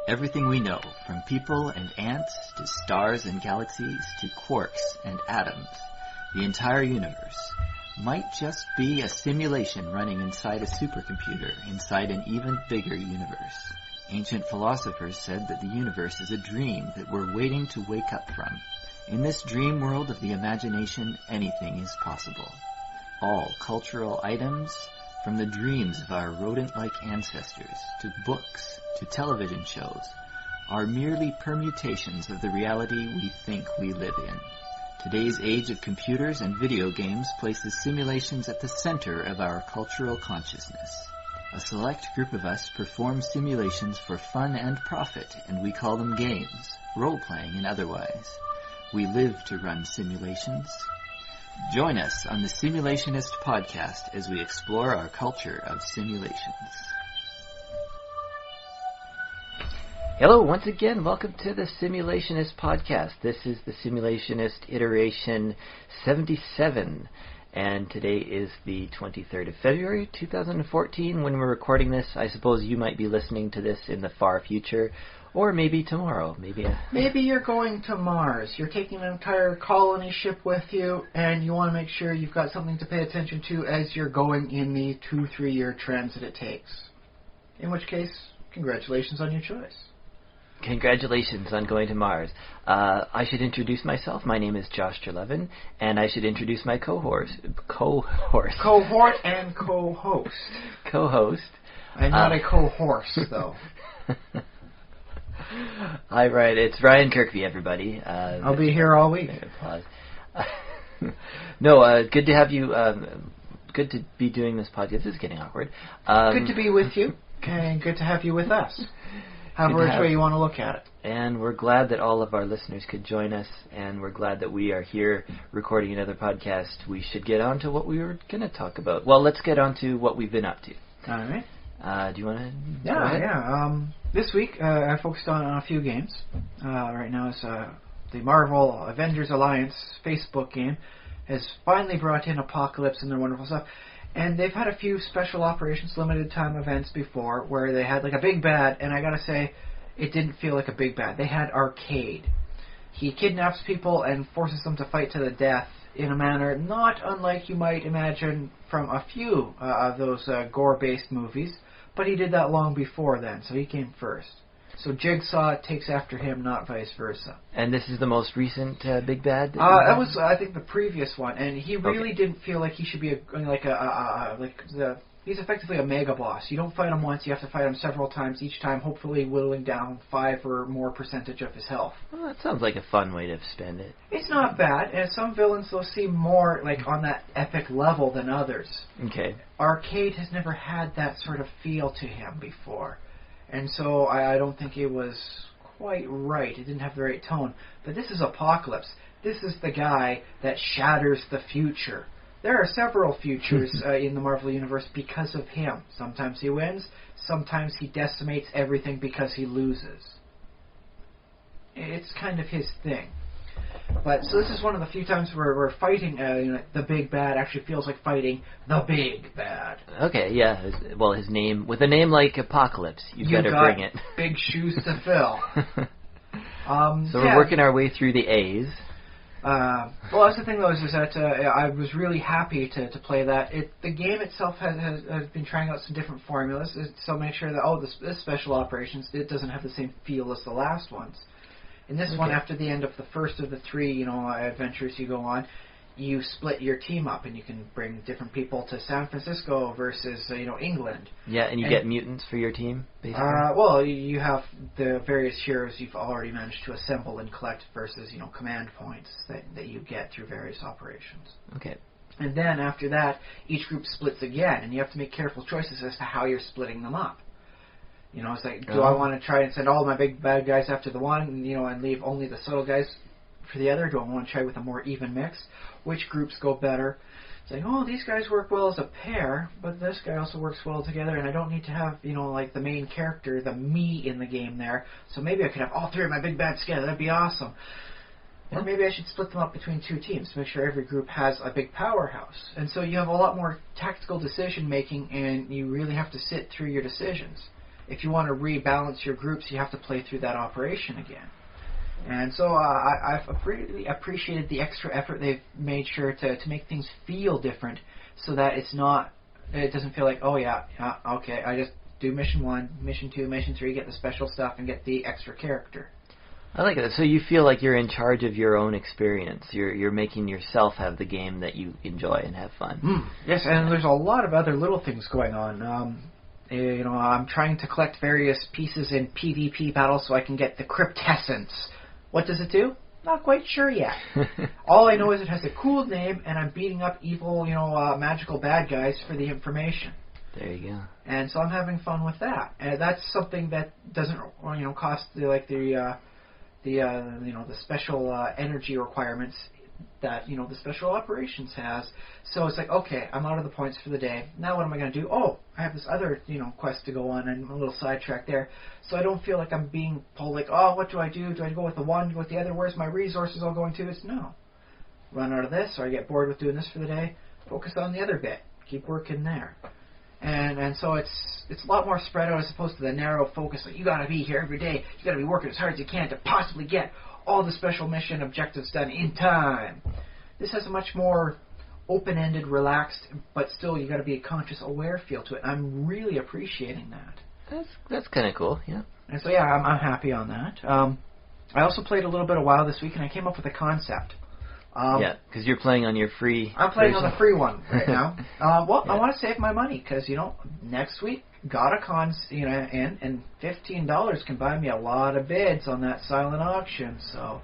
Everything we know, from people and ants to stars and galaxies to quarks and atoms, the entire universe, might just be a simulation running inside a supercomputer inside an even bigger universe. Ancient philosophers said that the universe is a dream that we're waiting to wake up from. In this dream world of the imagination, anything is possible. All cultural items, from the dreams of our rodent-like ancestors, to books, to television shows, are merely permutations of the reality we think we live in. Today's age of computers and video games places simulations at the center of our cultural consciousness. A select group of us perform simulations for fun and profit, and we call them games, role-playing and otherwise. We live to run simulations. Join us on the Simulationist podcast as we explore our culture of simulations. Hello, once again, welcome to the Simulationist podcast. This is the Simulationist iteration 77, and today is the 23rd of February 2014. When we're recording this, I suppose you might be listening to this in the far future, or maybe tomorrow. Maybe you're going to Mars. You're taking an entire colony ship with you, and you want to make sure you've got something to pay attention to as you're going in the 2-3 year transit it takes. In which case, congratulations on your choice. Congratulations on going to Mars. I should introduce myself. My name is Josh Jerlevin, and I should introduce my Cohort and co-host. Co-host. I'm not a co-horse, though. Hi, Ryan. It's Ryan Kirkby, everybody. I'll be here all week. Applause. No, good to have you. Good to be doing this podcast. This is getting awkward. Good to be with you, and good to have you with us. However which way you want to look at it. And we're glad that all of our listeners could join us, and we're glad that we are here recording another podcast. We should get on to what we were going to talk about. Well, let's get on to what we've been up to. All right. Do you want to go ahead? Yeah. This week, I focused on a few games. Right now, it's the Marvel Avengers Alliance Facebook game has finally brought in Apocalypse and their wonderful stuff. And they've had a few special operations, limited time events before where they had like a big bad, and I gotta say, it didn't feel like a big bad. They had Arcade. He kidnaps people and forces them to fight to the death in a manner not unlike you might imagine from a few of those gore-based movies, but he did that long before then, so he came first. So Jigsaw takes after him, not vice versa. And this is the most recent big bad? That was, I think, the previous one, and he really didn't feel like he should be he's effectively a mega boss. You don't fight him once, you have to fight him several times, each time hopefully whittling down 5 or more percentage of his health. Well, that sounds like a fun way to spend it. It's not bad, and some villains they'll seem more like on that epic level than others. Okay. Arcade has never had that sort of feel to him before. And so I don't think it was quite right. It didn't have the right tone. But this is Apocalypse. This is the guy that shatters the future. There are several futures in the Marvel Universe because of him. Sometimes he wins. Sometimes he decimates everything because he loses. It's kind of his thing. But so this is one of the few times where we're fighting the big bad actually feels like fighting the big bad. Okay, yeah. Well, his name, with a name like Apocalypse, you better bring it. Big shoes to fill. So we're working our way through the A's. Well, that's the thing, though, is that I was really happy to play that. The game itself has been trying out some different formulas, so make sure that, this special operations, it doesn't have the same feel as the last ones. In this one, after the end of the first of the 3, adventures you go on, you split your team up, and you can bring different people to San Francisco versus, England. Yeah, and you get mutants for your team, basically? Well, you have the various heroes you've already managed to assemble and collect versus, command points that you get through various operations. Okay. And then, after that, each group splits again, and you have to make careful choices as to how you're splitting them up. It's like, do I want to try and send all my big bad guys after the one, and leave only the subtle guys for the other? Do I want to try with a more even mix? Which groups go better? It's like, these guys work well as a pair, but this guy also works well together, and I don't need to have, the main character, the me in the game there, so maybe I could have all 3 of my big bads together. That'd be awesome. Or maybe I should split them up between 2 teams to make sure every group has a big powerhouse. And so you have a lot more tactical decision-making, and you really have to sit through your decisions. if you want to rebalance your groups, you have to play through that operation again. And so I've really appreciated the extra effort they've made sure to make things feel different, so that it doesn't feel like, oh yeah, okay, I just do mission 1, mission 2, mission 3, get the special stuff and get the extra character. I like that. So you feel like you're in charge of your own experience. You're making yourself have the game that you enjoy and have fun. Yes, and there's a lot of other little things going on. I'm trying to collect various pieces in PvP battles so I can get the Cryptessence. What does it do? Not quite sure yet. All I know is it has a cool name, and I'm beating up evil, magical bad guys for the information. There you go. And so I'm having fun with that. And that's something that doesn't, cost the special energy requirements that, the special operations has. So it's like, okay, I'm out of the points for the day. Now what am I going to do? Oh, I have this other, quest to go on, and a little sidetrack there. So I don't feel like I'm being pulled like, oh, what do I do? Do I go with the one, go with the other? Where's my resources all going to? It's no. Run out of this, or I get bored with doing this for the day. Focus on the other bit. Keep working there. And so it's a lot more spread out as opposed to the narrow focus. Like, you got to be here every day. You got to be working as hard as you can to possibly get all the special mission objectives done in time. This has a much more open-ended, relaxed, but still you got to be a conscious, aware feel to it. I'm really appreciating that. That's kind of cool, yeah. And so yeah, I'm happy on that. I also played a little bit of WoW this week, and I came up with a concept. Yeah, because you're playing on your free. I'm playing version. on the free one right now. I Yeah. want to save my money because next week got a and $15 can buy me a lot of bids on that silent auction. So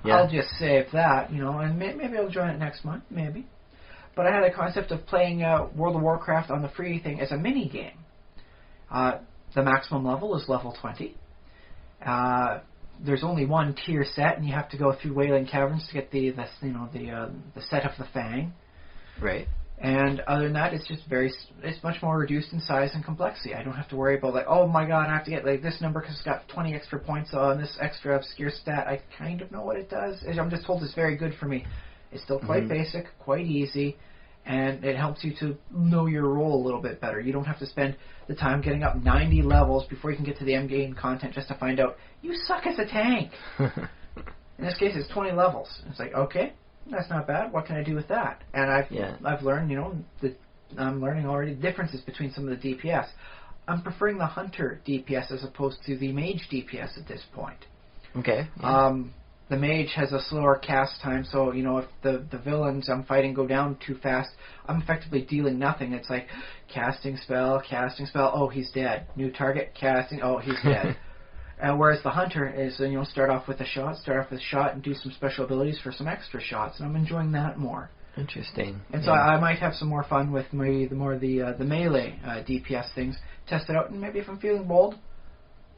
Yeah. I'll just save that, and maybe I'll join it next month, maybe. But I had a concept of playing World of Warcraft on the free thing as a mini game. The maximum level is level 20. There's only one tier set, and you have to go through Wailing Caverns to get the set of the Fang. Right. And other than that, it's much more reduced in size and complexity. I don't have to worry about oh my god, I have to get this number because it's got 20 extra points on this extra obscure stat. I kind of know what it does. I'm just told it's very good for me. It's still quite basic, quite easy, and it helps you to know your role a little bit better. You don't have to spend the time getting up 90 levels before you can get to the end game content just to find out you suck as a tank. In this case, it's 20 levels. It's like, okay, that's not bad. What can I do with that? And I've learned, I'm learning already differences between some of the DPS. I'm preferring the Hunter DPS as opposed to the Mage DPS at this point. Okay. Yeah. The Mage has a slower cast time, so, if the villains I'm fighting go down too fast, I'm effectively dealing nothing. It's like, casting spell, oh, he's dead. New target, casting, oh, he's dead. Whereas the Hunter is, start off with a shot and do some special abilities for some extra shots, and I'm enjoying that more. Interesting. And so I might have some more fun with maybe the melee DPS things, test it out, and maybe if I'm feeling bold,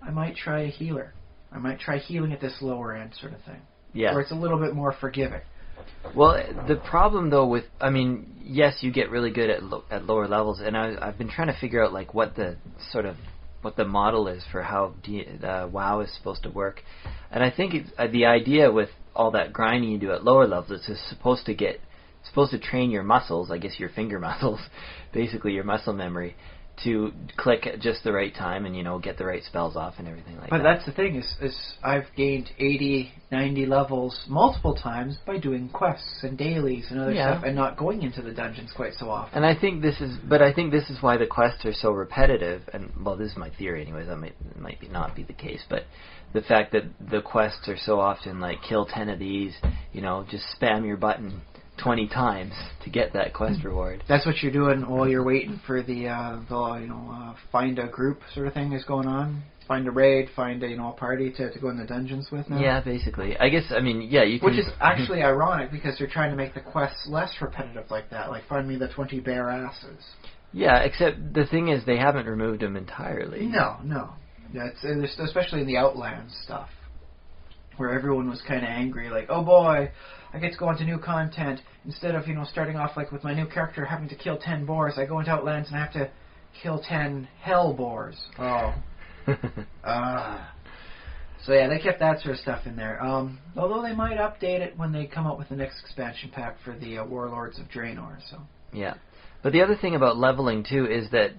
I might try a healer. I might try healing at this lower end sort of thing. Yeah. Where it's a little bit more forgiving. Well, the problem though yes, you get really good at lower levels, and I've been trying to figure out what the model is for how WoW is supposed to work, and I think it's, the idea with all that grinding you do at lower levels is supposed to train your muscles, I guess your finger muscles, basically your muscle memory, to click at just the right time and get the right spells off and everything like that. But that's the thing is I've gained 80, 90 levels multiple times by doing quests and dailies and other stuff and not going into the dungeons quite so often. And I think this is why the quests are so repetitive. And well, this is my theory, anyways. That might not be the case, but the fact that the quests are so often kill 10 of these, just spam your button 20 times to get that quest reward. That's what you're doing while you're waiting for the find a group sort of thing is going on. Find a raid, find a party to go in the dungeons with now. Yeah, basically. I guess you can. Which is actually ironic because they're trying to make the quests less repetitive like that. Like find me the 20 bare asses. Yeah, except the thing is they haven't removed them entirely. No. Yeah, it's especially in the Outlands stuff, where everyone was kind of angry, like, oh boy, I get to go into new content. Instead of, starting off with my new character having to kill 10 boars, I go into Outlands and I have to kill 10 hell boars. Oh. So yeah, they kept that sort of stuff in there. Although they might update it when they come up with the next expansion pack for the Warlords of Draenor. So. Yeah. But the other thing about leveling, too, is that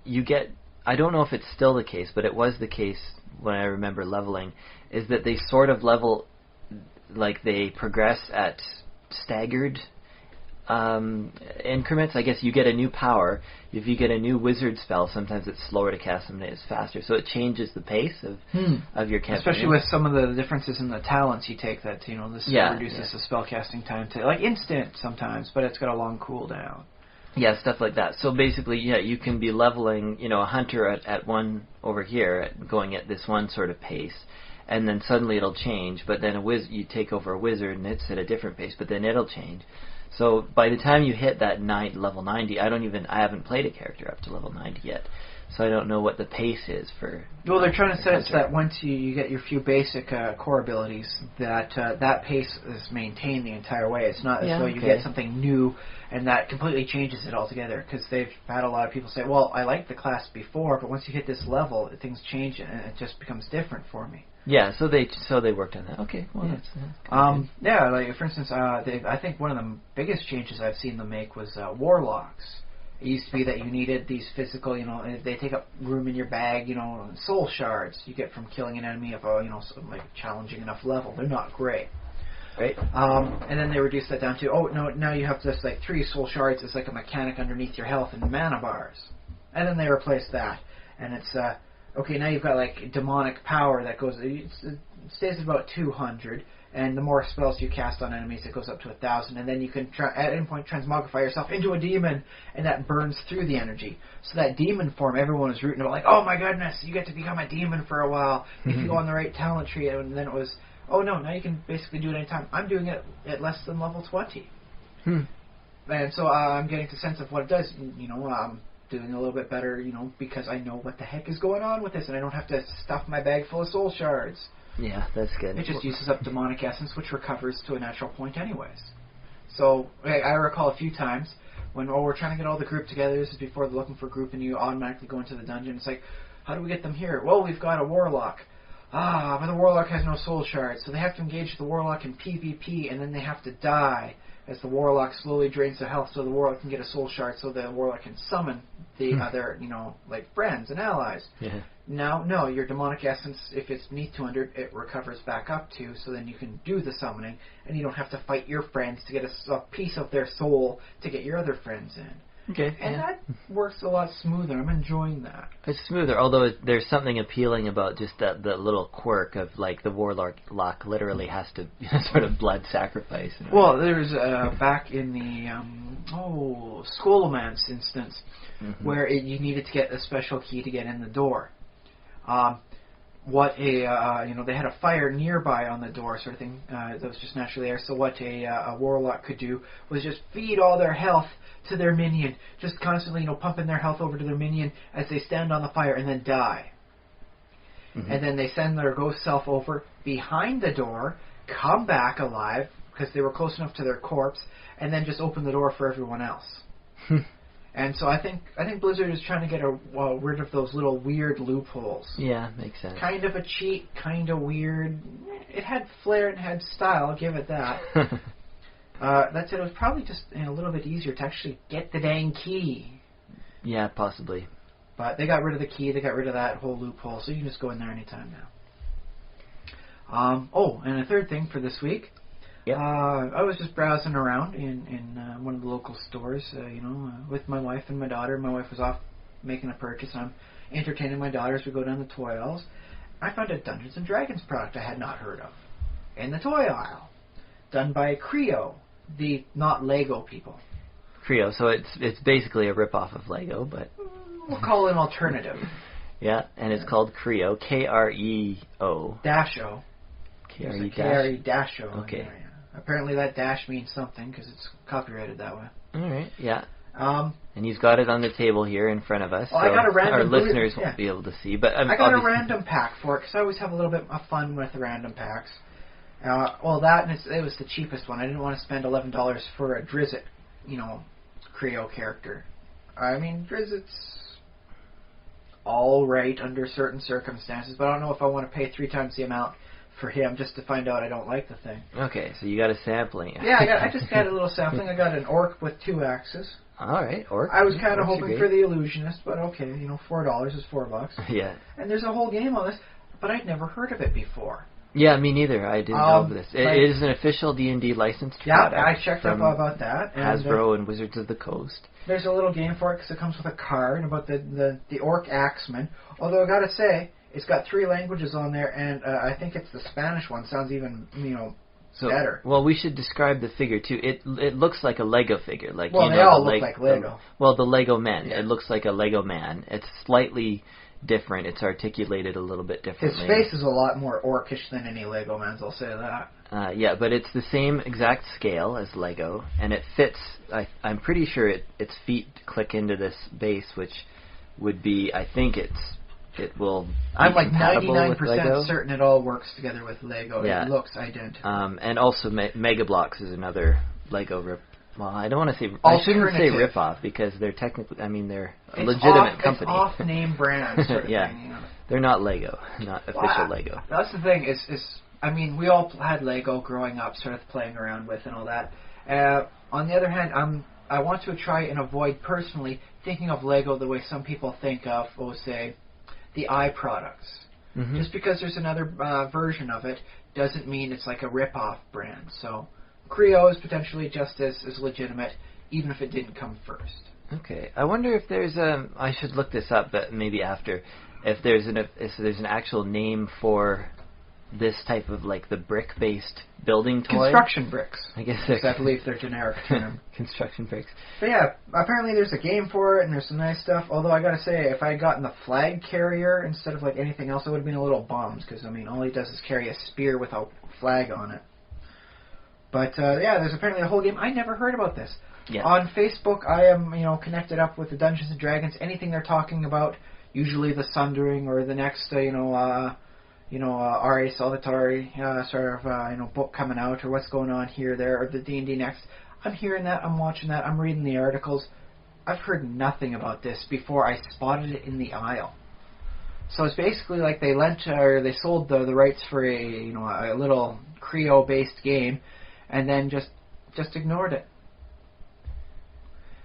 you get I don't know if it's still the case, but it was the case when I remember leveling, is that they sort of level, like they progress at staggered increments. I guess you get a new power. If you get a new wizard spell, sometimes it's slower to cast, sometimes it's faster. So it changes the pace of your campaign. Especially with some of the differences in the talents you take. That this reduces the spellcasting time to like instant sometimes, but it's got a long cooldown. Yeah, stuff like that. So basically, you can be leveling, a hunter at one over here, going at this one sort of pace, and then suddenly it'll change. But then you take over a wizard, and it's at a different pace, but then it'll change. So by the time you hit that level 90, I haven't played a character up to level 90 yet, so I don't know what the pace is for. Well, they're trying to set it so that once you get your few basic core abilities, that pace is maintained the entire way. It's not as though you get something new and that completely changes it altogether. Because they've had a lot of people say, "Well, I liked the class before, but once you hit this level, things change and it just becomes different for me." Yeah, so they worked on that. Okay, well that's like for instance, I think one of the biggest changes I've seen them make was warlocks. It used to be that you needed these physical, they take up room in your bag, soul shards you get from killing an enemy of a, like challenging enough level. They're not great. Right. And then they reduced that down to, now you have just like 3 soul shards as like a mechanic underneath your health and mana bars. And then they replaced that. And it's, okay, now you've got like demonic power that goes, it stays at about 200, and the more spells you cast on enemies, it goes up to 1,000, and then you can at any point transmogrify yourself into a demon, and that burns through the energy. So that demon form, everyone was rooting about, like, oh my goodness, you get to become a demon for a while if you go on the right talent tree, and then it was, oh no, now you can basically do it anytime. I'm doing it at less than level 20. And so I'm getting the sense of what it does, doing a little bit better, because I know what the heck is going on with this, and I don't have to stuff my bag full of soul shards. Yeah, that's good. It just uses up demonic essence, which recovers to a natural point anyways. So I recall a few times when we're trying to get all the group together. This is before they're looking for a group, and you automatically go into the dungeon. It's like, how do we get them here? Well, we've got a warlock. But the warlock has no soul shards, so they have to engage the warlock in PvP, and then they have to die as the warlock slowly drains their health so the warlock can get a soul shard so the warlock can summon the other, like friends and allies. Yeah. Now, no, your demonic essence, if it's beneath 200, it recovers back up to, so then you can do the summoning, and you don't have to fight your friends to get a piece of their soul to get your other friends in. Okay. And that works a lot smoother. I'm enjoying that. It's smoother, although there's something appealing about just the little quirk of, like, the warlock literally has to sort of blood sacrifice. Well, there's back in the Scholomance instance, where you needed to get a special key to get in the door. They had a fire nearby on the door, sort of thing. That was just naturally there. So what a warlock could do was just feed all their health to their minion, just constantly, pumping their health over to their minion as they stand on the fire and then die. And then they send their ghost self over behind the door, come back alive because they were close enough to their corpse, and then just open the door for everyone else. And so I think Blizzard is trying to get rid of those little weird loopholes. Yeah, makes sense. Kind of a cheat, kind of weird. It had flair and had style, I'll give it that. That said, it was probably just a little bit easier to actually get the dang key. Yeah, possibly. But they got rid of the key, they got rid of that whole loophole, so you can just go in there anytime now. And a third thing for this week. Yep. I was just browsing around in one of the local stores, with my wife and my daughter. My wife was off making a purchase. I'm entertaining my daughter as we go down the toy aisles. I found a Dungeons & Dragons product I had not heard of in the toy aisle, done by Creo, the not Lego people. Creo, so it's basically a rip-off of Lego, but... We'll call it an alternative. Yeah, and it's called Creo, K-R-E-O. Dash-O. K-R-E-O. Okay. Apparently that dash means something because it's copyrighted that way. All right, yeah. And you've got it on the table here in front of us, so I got a random our listeners won't be able to see. But I got a random pack for it because I always have a little bit of fun with the random packs. That and it was the cheapest one. I didn't want to spend $11 for a Drizzt, Creo character. I mean, Drizzt's all right under certain circumstances, but I don't know if I want to pay 3 times the amount for him just to find out I don't like the thing. Okay, so you got a sampling. Yeah, I just got a little sampling. I got an orc with 2 axes, All right, Orc. I was kind of Orcs are hoping great. for the Illusionist, but okay, $4 is $4. Yeah. And there's a whole game on this, but I'd never heard of it before. Yeah, me neither. I didn't know of this. It is an official D&D licensed Yeah, product. I checked up about that. And, Hasbro and Wizards of the Coast. There's a little game for it because it comes with a card about the Orc Axeman. Although I gotta say, it's got 3 languages on there, and I think it's the Spanish one sounds even better. Well, we should describe the figure too. It looks like a Lego figure. Like they all look like Lego. The Lego man. Yeah. It looks like a Lego man. It's slightly different. It's articulated a little bit differently. His face is a lot more orcish than any Lego man's. I'll say that. Yeah, but it's the same exact scale as Lego, and it fits. I'm pretty sure its feet click into this base, which would be. I think it will. Be I'm like compatible 99% with Lego. certain it all works together with Lego. Yeah. It looks identical. And also Mega Bloks is another Lego rip. Well, I don't want to say. I shouldn't say rip off because they're technically. I mean, they're a legitimate company. It's off name brand sort of yeah. thing. They're not Lego, not official Lego. That's the thing. Is I mean, we all had Lego growing up, sort of playing around with and all that. On the other hand, I want to try and avoid personally thinking of Lego the way some people think of, say, the products. Mm-hmm. Just because there's another version of it doesn't mean it's like a rip-off brand. So Creo is potentially just as legitimate, even if it didn't come first. Okay, I wonder if there's I should look this up, but maybe after. If there's an actual name for this type of like the brick-based building toy. Construction bricks. I guess I believe they're generic term. Construction bricks. But yeah, apparently there's a game for it and there's some nice stuff. Although I gotta say, if I had gotten the flag carrier instead of like anything else, I would have been a little bummed because I mean all he does is carry a spear with a flag on it. But yeah, there's apparently a whole game. I never heard about this. Yeah. On Facebook, I am connected up with the Dungeons and Dragons. Anything they're talking about, usually the Sundering or the next R.A. Salvatore book coming out or what's going on here, there, or the D&D Next. I'm hearing that, I'm watching that, I'm reading the articles. I've heard nothing about this before I spotted it in the aisle. So it's basically like they sold the rights for a little Creo-based game, and then just ignored it.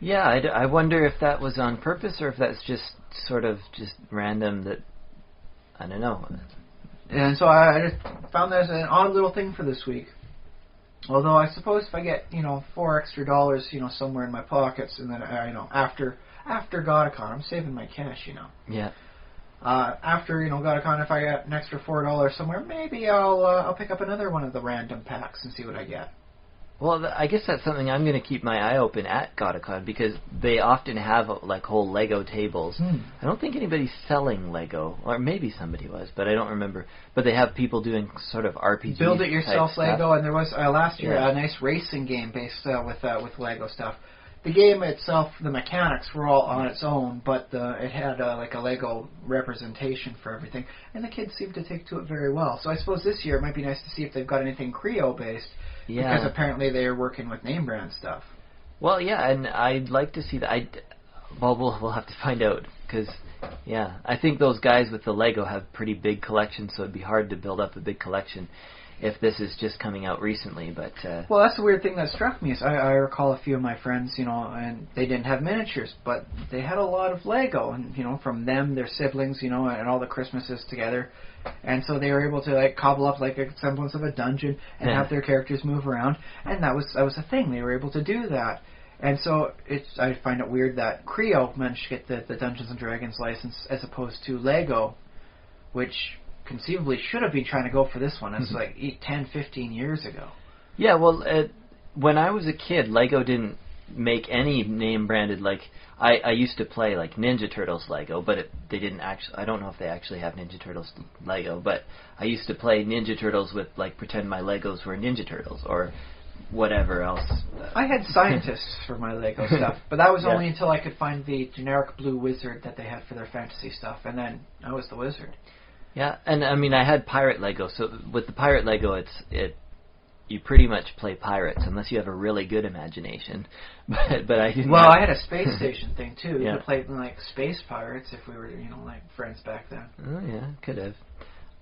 Yeah, I wonder if that was on purpose or if that's just sort of just random. That I don't know. And so I just found that as an odd little thing for this week. Although I suppose if I get $4 extra, somewhere in my pockets, and then after GodaCon, I'm saving my cash, Yeah. After GodaCon, if I get an extra $4 somewhere, maybe I'll pick up another one of the random packs and see what I get. Well, I guess that's something I'm going to keep my eye open at GodaCon because they often have like whole Lego tables. I don't think anybody's selling Lego, or maybe somebody was, but I don't remember. But they have people doing sort of RPG build it yourself type Lego, stuff. and there was last year a nice racing game based with Lego stuff. The game itself, the mechanics were all on its own, but it had like a Lego representation for everything, and the kids seemed to take to it very well. So I suppose this year it might be nice to see if they've got anything Creo based. Yeah. Because apparently they're working with name brand stuff. Well, yeah, and I'd like to see that. We'll have to find out because, yeah, I think those guys with the Lego have pretty big collections, so it'd be hard to build up a big collection if this is just coming out recently. But well, that's the weird thing that struck me is I recall a few of my friends, and they didn't have miniatures, but they had a lot of Lego, and from them, their siblings, and all the Christmases together. And so they were able to like cobble up like a semblance of a dungeon and have their characters move around, and that was a thing. They were able to do that, and so I find it weird that Creo managed to get the Dungeons and Dragons license as opposed to Lego, which conceivably should have been trying to go for this one. It's like 10, 15 years ago. Yeah, well, when I was a kid, Lego didn't make any name branded like. I used to play like Ninja Turtles Lego, but they didn't actually. I don't know if they actually have Ninja Turtles Lego, but I used to play Ninja Turtles with like pretend my Legos were Ninja Turtles or whatever else. I had scientists for my Lego stuff, but that was only until I could find the generic blue wizard that they had for their fantasy stuff, and then I was the wizard. Yeah, and I mean I had pirate Lego, so with the pirate Lego, you pretty much play pirates unless you have a really good imagination. But I didn't. Well, I had a space station thing too. Yeah. To play like space pirates if we were like friends back then. Oh yeah, could have.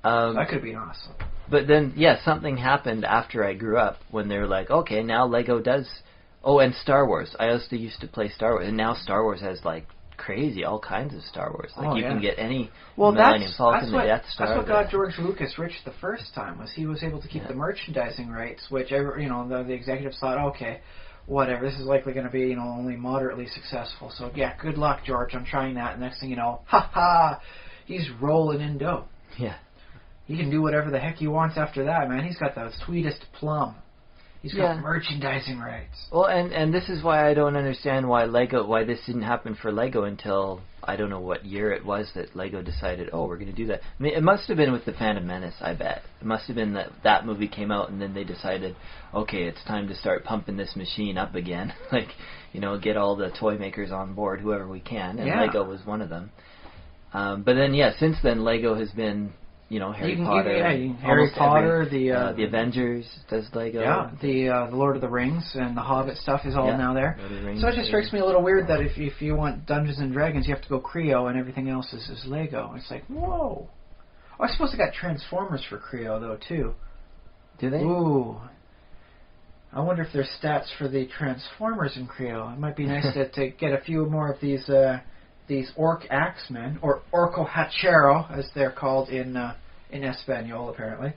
That could have been awesome. But then, yeah, something happened after I grew up when they were like, okay, now Lego does Oh, and Star Wars. I also used to play Star Wars, and now Star Wars has like crazy all kinds of Star Wars. Like you can get any Millennium Falcon, the Death Star. That's what got George Lucas rich the first time, was he was able to keep the merchandising rights, which the executives thought, okay, whatever, this is likely going to be only moderately successful. So yeah, good luck, George, on trying that. And next thing you know, he's rolling in dough. Yeah. He can do whatever the heck he wants after that, man. He's got the sweetest plum. He's got merchandising rights. Well, and this is why I don't understand why this didn't happen for Lego until, I don't know what year it was that Lego decided, we're going to do that. I mean, it must have been with The Phantom Menace, I bet. It must have been that movie came out and then they decided, okay, it's time to start pumping this machine up again. Get all the toy makers on board, whoever we can. And Lego was one of them. But then, since then, Lego has been... Harry Potter. Harry Potter, the Avengers does Lego. Yeah, the Lord of the Rings and the Hobbit stuff is all now there. So it just strikes me a little weird that if you want Dungeons and Dragons, you have to go Creo and everything else is Lego. It's like, whoa. Oh, I suppose they got Transformers for Creo though too. Do they? Ooh. I wonder if there's stats for the Transformers in Creo. It might be nice to get a few more of these orc axemen, or orco hachero, as they're called in Espanol, apparently,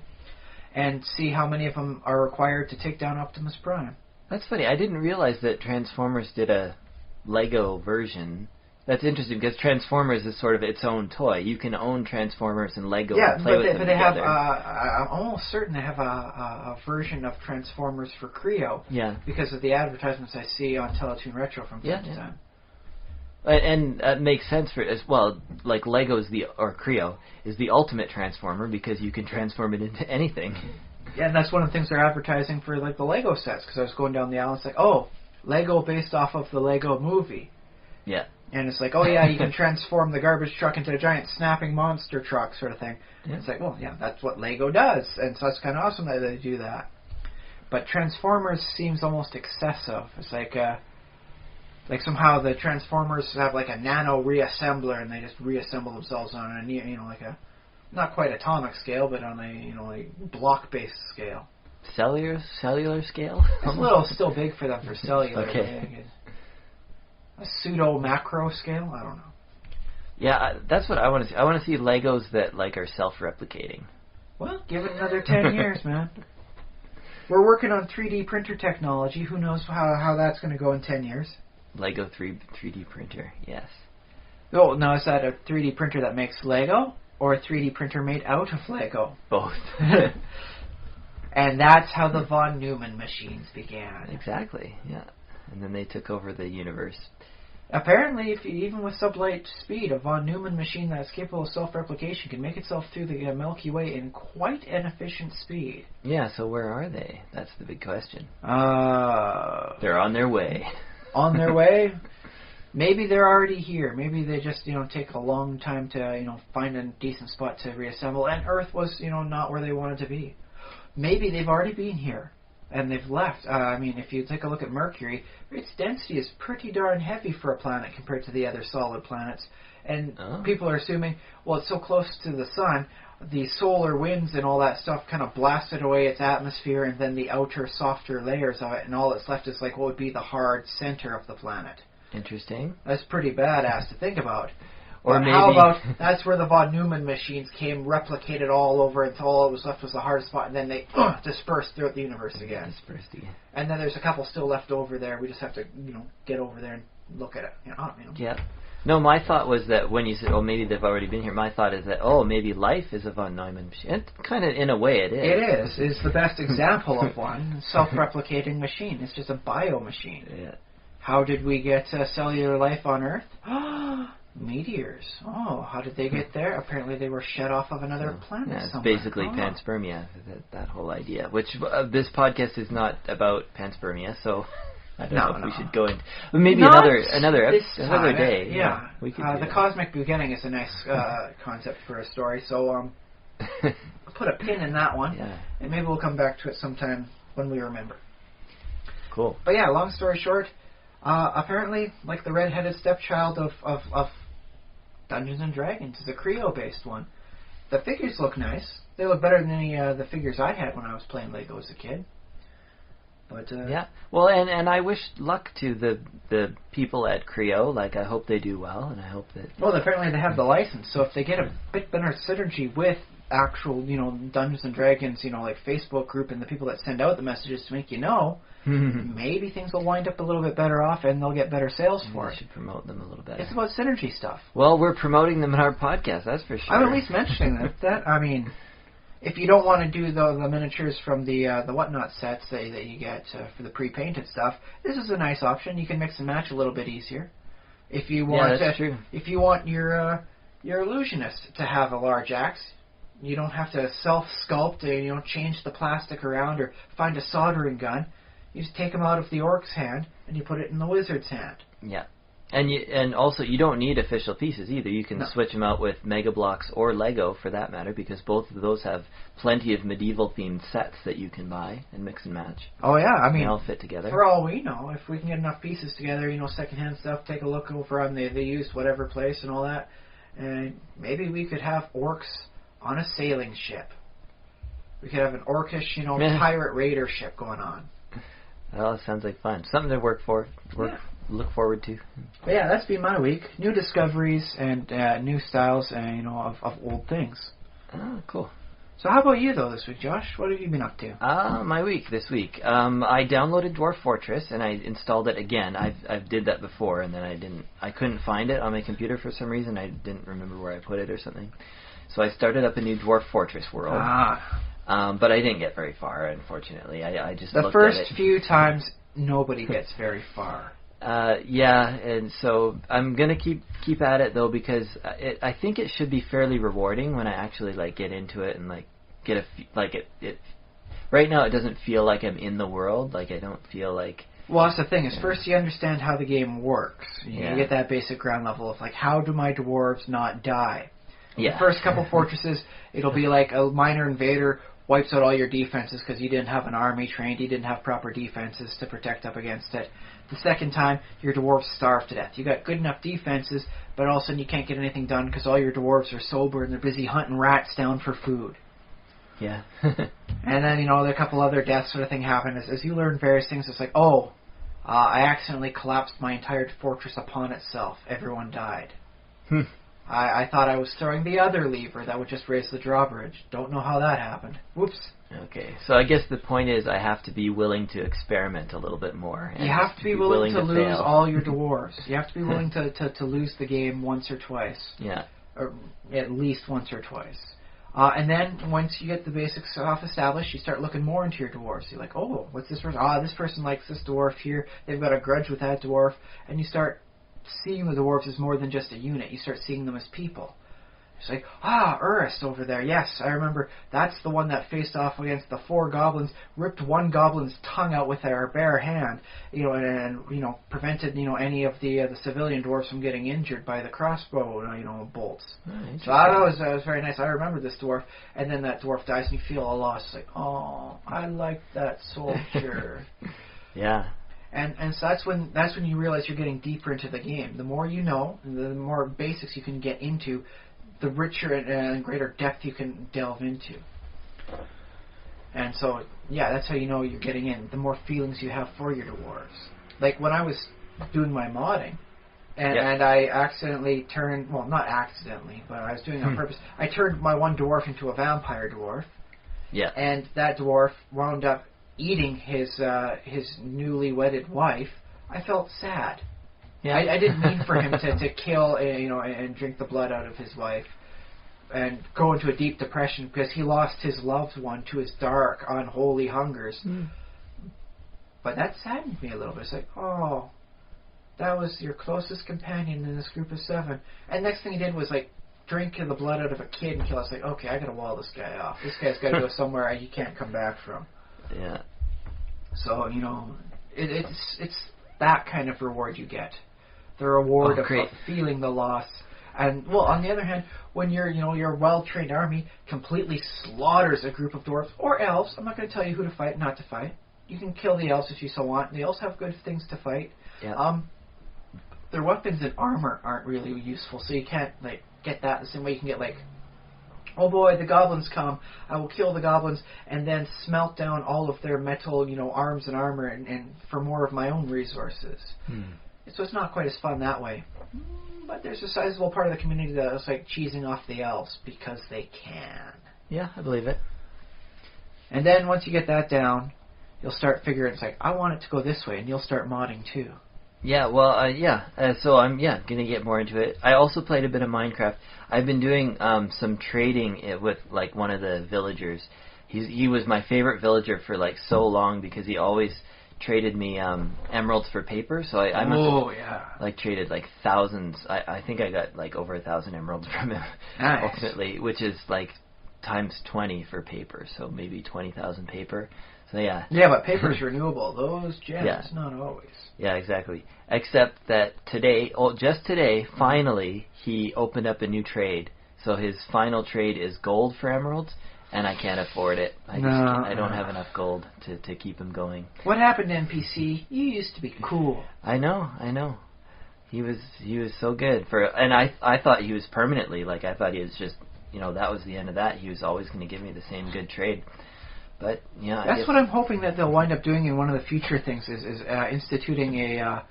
and see how many of them are required to take down Optimus Prime. That's funny. I didn't realize that Transformers did a Lego version. That's interesting, because Transformers is sort of its own toy. You can own Transformers and Lego and play with them together. Yeah, but I'm almost certain they have a version of Transformers for Creo. Yeah. Because of the advertisements I see on Teletoon Retro from time to time. And that makes sense for it as well. Like Lego's Creo is the ultimate transformer because you can transform it into anything. Yeah, and that's one of the things they're advertising for, like the Lego sets. Because I was going down the aisle, and it's like, Lego based off of the Lego movie. Yeah. And it's like, you can transform the garbage truck into a giant snapping monster truck, sort of thing. Yeah. It's like, that's what Lego does, and so it's kind of awesome that they do that. But Transformers seems almost excessive. It's like somehow the Transformers have like a nano reassembler, and they just reassemble themselves on a like a not quite atomic scale, but on a block-based scale. Cellular scale. It's a little still big for them for cellular. Okay. A pseudo macro scale. I don't know. Yeah, that's what I want to see. I want to see Legos that are self-replicating. Well, give it another 10 years, man. We're working on 3D printer technology. Who knows how that's going to go in 10 years? Lego 3D printer, yes. Oh, now is that a 3D printer that makes Lego, or a 3D printer made out of Lego? Both. And that's how the von Neumann machines began. Exactly, yeah. And then they took over the universe. Apparently, even with sublight speed, a von Neumann machine that's capable of self-replication can make itself through the Milky Way in quite an efficient speed. Yeah, so where are they? That's the big question. They're on their way. On their way? Maybe they're already here. Maybe they just, take a long time to, find a decent spot to reassemble. And Earth was, not where they wanted to be. Maybe they've already been here and they've left. If you take a look at Mercury, its density is pretty darn heavy for a planet compared to the other solid planets. And people are assuming, it's so close to the sun, the solar winds and all that stuff kind of blasted away its atmosphere, and then the outer, softer layers of it, and all that's left is what would be the hard center of the planet. Interesting. That's pretty badass to think about. Or but maybe how about that's where the von Neumann machines came, replicated all over until all that was left was the hard spot, and then they dispersed throughout the universe again. And then there's a couple still left over there. We just have to, get over there and look at it. Yeah. No, my thought was that when you said, maybe they've already been here, my thought is that, maybe life is a von Neumann machine. And kind of, in a way, it is. It is. It's the best example of one. Self-replicating machine. It's just a bio-machine. Yeah. How did we get cellular life on Earth? Meteors. How did they get there? Apparently they were shed off of another planet it's somewhere. Basically panspermia, that whole idea. Which, this podcast is not about panspermia, so... I don't know if we should go into... Maybe another day. Yeah. We could the cosmic beginning is a nice concept for a story, so I'll put a pin in that one, and maybe we'll come back to it sometime when we remember. Cool. But yeah, long story short, apparently, like the red-headed stepchild of Dungeons and Dragons, is a Creo-based one. The figures look nice. They look better than any of the figures I had when I was playing Lego as a kid. But yeah. Well, and I wish luck to the people at Creo. Like, I hope they do well, and I hope that... Well, apparently they have the license, so if they get a bit better synergy with actual, Dungeons and Dragons, like Facebook group and the people that send out the messages to make maybe things will wind up a little bit better off and they'll get better sales for it. We should promote them a little better. It's about synergy stuff. Well, we're promoting them in our podcast, that's for sure. I'm at least mentioning that. I mean, if you don't want to do the miniatures from the Whatnot sets that you get for the pre-painted stuff, this is a nice option. You can mix and match a little bit easier. If you want, that's true. If you want your illusionist to have a large axe, you don't have to self-sculpt, change the plastic around or find a soldering gun. You just take them out of the orc's hand and you put it in the wizard's hand. Yeah. And also, you don't need official pieces either. You can switch them out with Mega Bloks or Lego, for that matter, because both of those have plenty of medieval-themed sets that you can buy and mix and match. Oh, yeah. I mean, they all fit together. For all we know, if we can get enough pieces together, secondhand stuff, take a look over on the used whatever place and all that, and maybe we could have orcs on a sailing ship. We could have an orcish, pirate raider ship going on. Well, it sounds like fun. Something to look forward to. But yeah, that's been my week. New discoveries and new styles and of old things. Oh, cool. So how about you though this week, Josh? What have you been up to? My week this week. I downloaded Dwarf Fortress and I installed it again. I did that before and then I couldn't find it on my computer for some reason. I didn't remember where I put it or something. So I started up a new Dwarf Fortress world. But I didn't get very far, unfortunately. I just looked at it. The first few times, nobody gets very far. Yeah, and so I'm gonna keep at it though, because I think it should be fairly rewarding when I actually get into it and get it. Right now, it doesn't feel like I'm in the world. I don't feel like. Well, that's the thing. Is first you understand how the game works. You get that basic ground level of how do my dwarves not die? Yeah. The first couple fortresses, it'll be like a minor invader wipes out all your defenses because you didn't have an army trained, you didn't have proper defenses to protect up against it. The second time, your dwarves starve to death. You got good enough defenses, but all of a sudden you can't get anything done because all your dwarves are sober and they're busy hunting rats down for food. Yeah. And then, a couple other deaths sort of thing happen. As you learn various things, it's I accidentally collapsed my entire fortress upon itself. Everyone died. I thought I was throwing the other lever that would just raise the drawbridge. Don't know how that happened. Whoops. Okay, so I guess the point is I have to be willing to experiment a little bit more. You have to be willing to lose all your dwarves. You have to be willing to lose the game once or twice. Yeah. Or at least once or twice. And then once you get the basics off established, you start looking more into your dwarves. You're like, oh, what's this person? This person likes this dwarf here. They've got a grudge with that dwarf. And you start seeing the dwarves as more than just a unit. You start seeing them as people. It's like, Urist over there. Yes, I remember. That's the one that faced off against the 4 goblins, ripped one goblin's tongue out with her bare hand, and prevented any of the civilian dwarves from getting injured by the crossbow, bolts. So that was very nice. I remember this dwarf, and then that dwarf dies, and you feel a loss. It's like, oh, I like that soldier. Yeah. And so that's when you realize you're getting deeper into the game. The more you know, the more basics you can get into, the richer and greater depth you can delve into. And so, that's how you know you're getting in. The more feelings you have for your dwarves. Like when I was doing my modding, and I accidentally turned, well, not accidentally, but I was doing it on purpose. I turned my one dwarf into a vampire dwarf. Yeah. And that dwarf wound up eating his newly wedded wife. I felt sad. Yeah, I didn't mean for him to kill, and drink the blood out of his wife, and go into a deep depression because he lost his loved one to his dark, unholy hungers. But that saddened me a little bit. It's like, oh, that was your closest companion in this group of 7. And next thing he did was drink the blood out of a kid and kill us. Like, okay, I gotta wall this guy off. This guy's gotta go somewhere he can't come back from. Yeah. So it's that kind of reward you get. The reward of feeling the loss. And, well, on the other hand, when your well-trained army completely slaughters a group of dwarves or elves, I'm not going to tell you who to fight, not to fight. You can kill the elves if you so want. The elves have good things to fight. Yeah. Their weapons and armor aren't really useful, so you can't, get that the same way you can get, oh boy, the goblins come, I will kill the goblins, and then smelt down all of their metal, arms and armor, and for more of my own resources. So it's not quite as fun that way. But there's a sizable part of the community that is like cheesing off the elves because they can. Yeah, I believe it. And then once you get that down, you'll start figuring, it's like, I want it to go this way, and you'll start modding too. Yeah, well, so I'm gonna get more into it. I also played a bit of Minecraft. I've been doing some trading with like one of the villagers. He was my favorite villager for like so long because he always traded me emeralds for paper. So I must have like traded like thousands. I think I got like over 1,000 emeralds from him ultimately, which is like times 20 for paper. So maybe 20,000 paper. So yeah. Yeah, but paper's renewable. Those gems, not always. Yeah, exactly. Except that just today, finally, he opened up a new trade. So his final trade is gold for emeralds, and I can't afford it. I don't have enough gold to keep him going. What happened, NPC? You used to be cool. I know. He was so good and I thought he was permanently, like I thought he was just, that was the end of that. He was always going to give me the same good trade. But yeah, that's what I'm hoping that they'll wind up doing in one of the future things is instituting a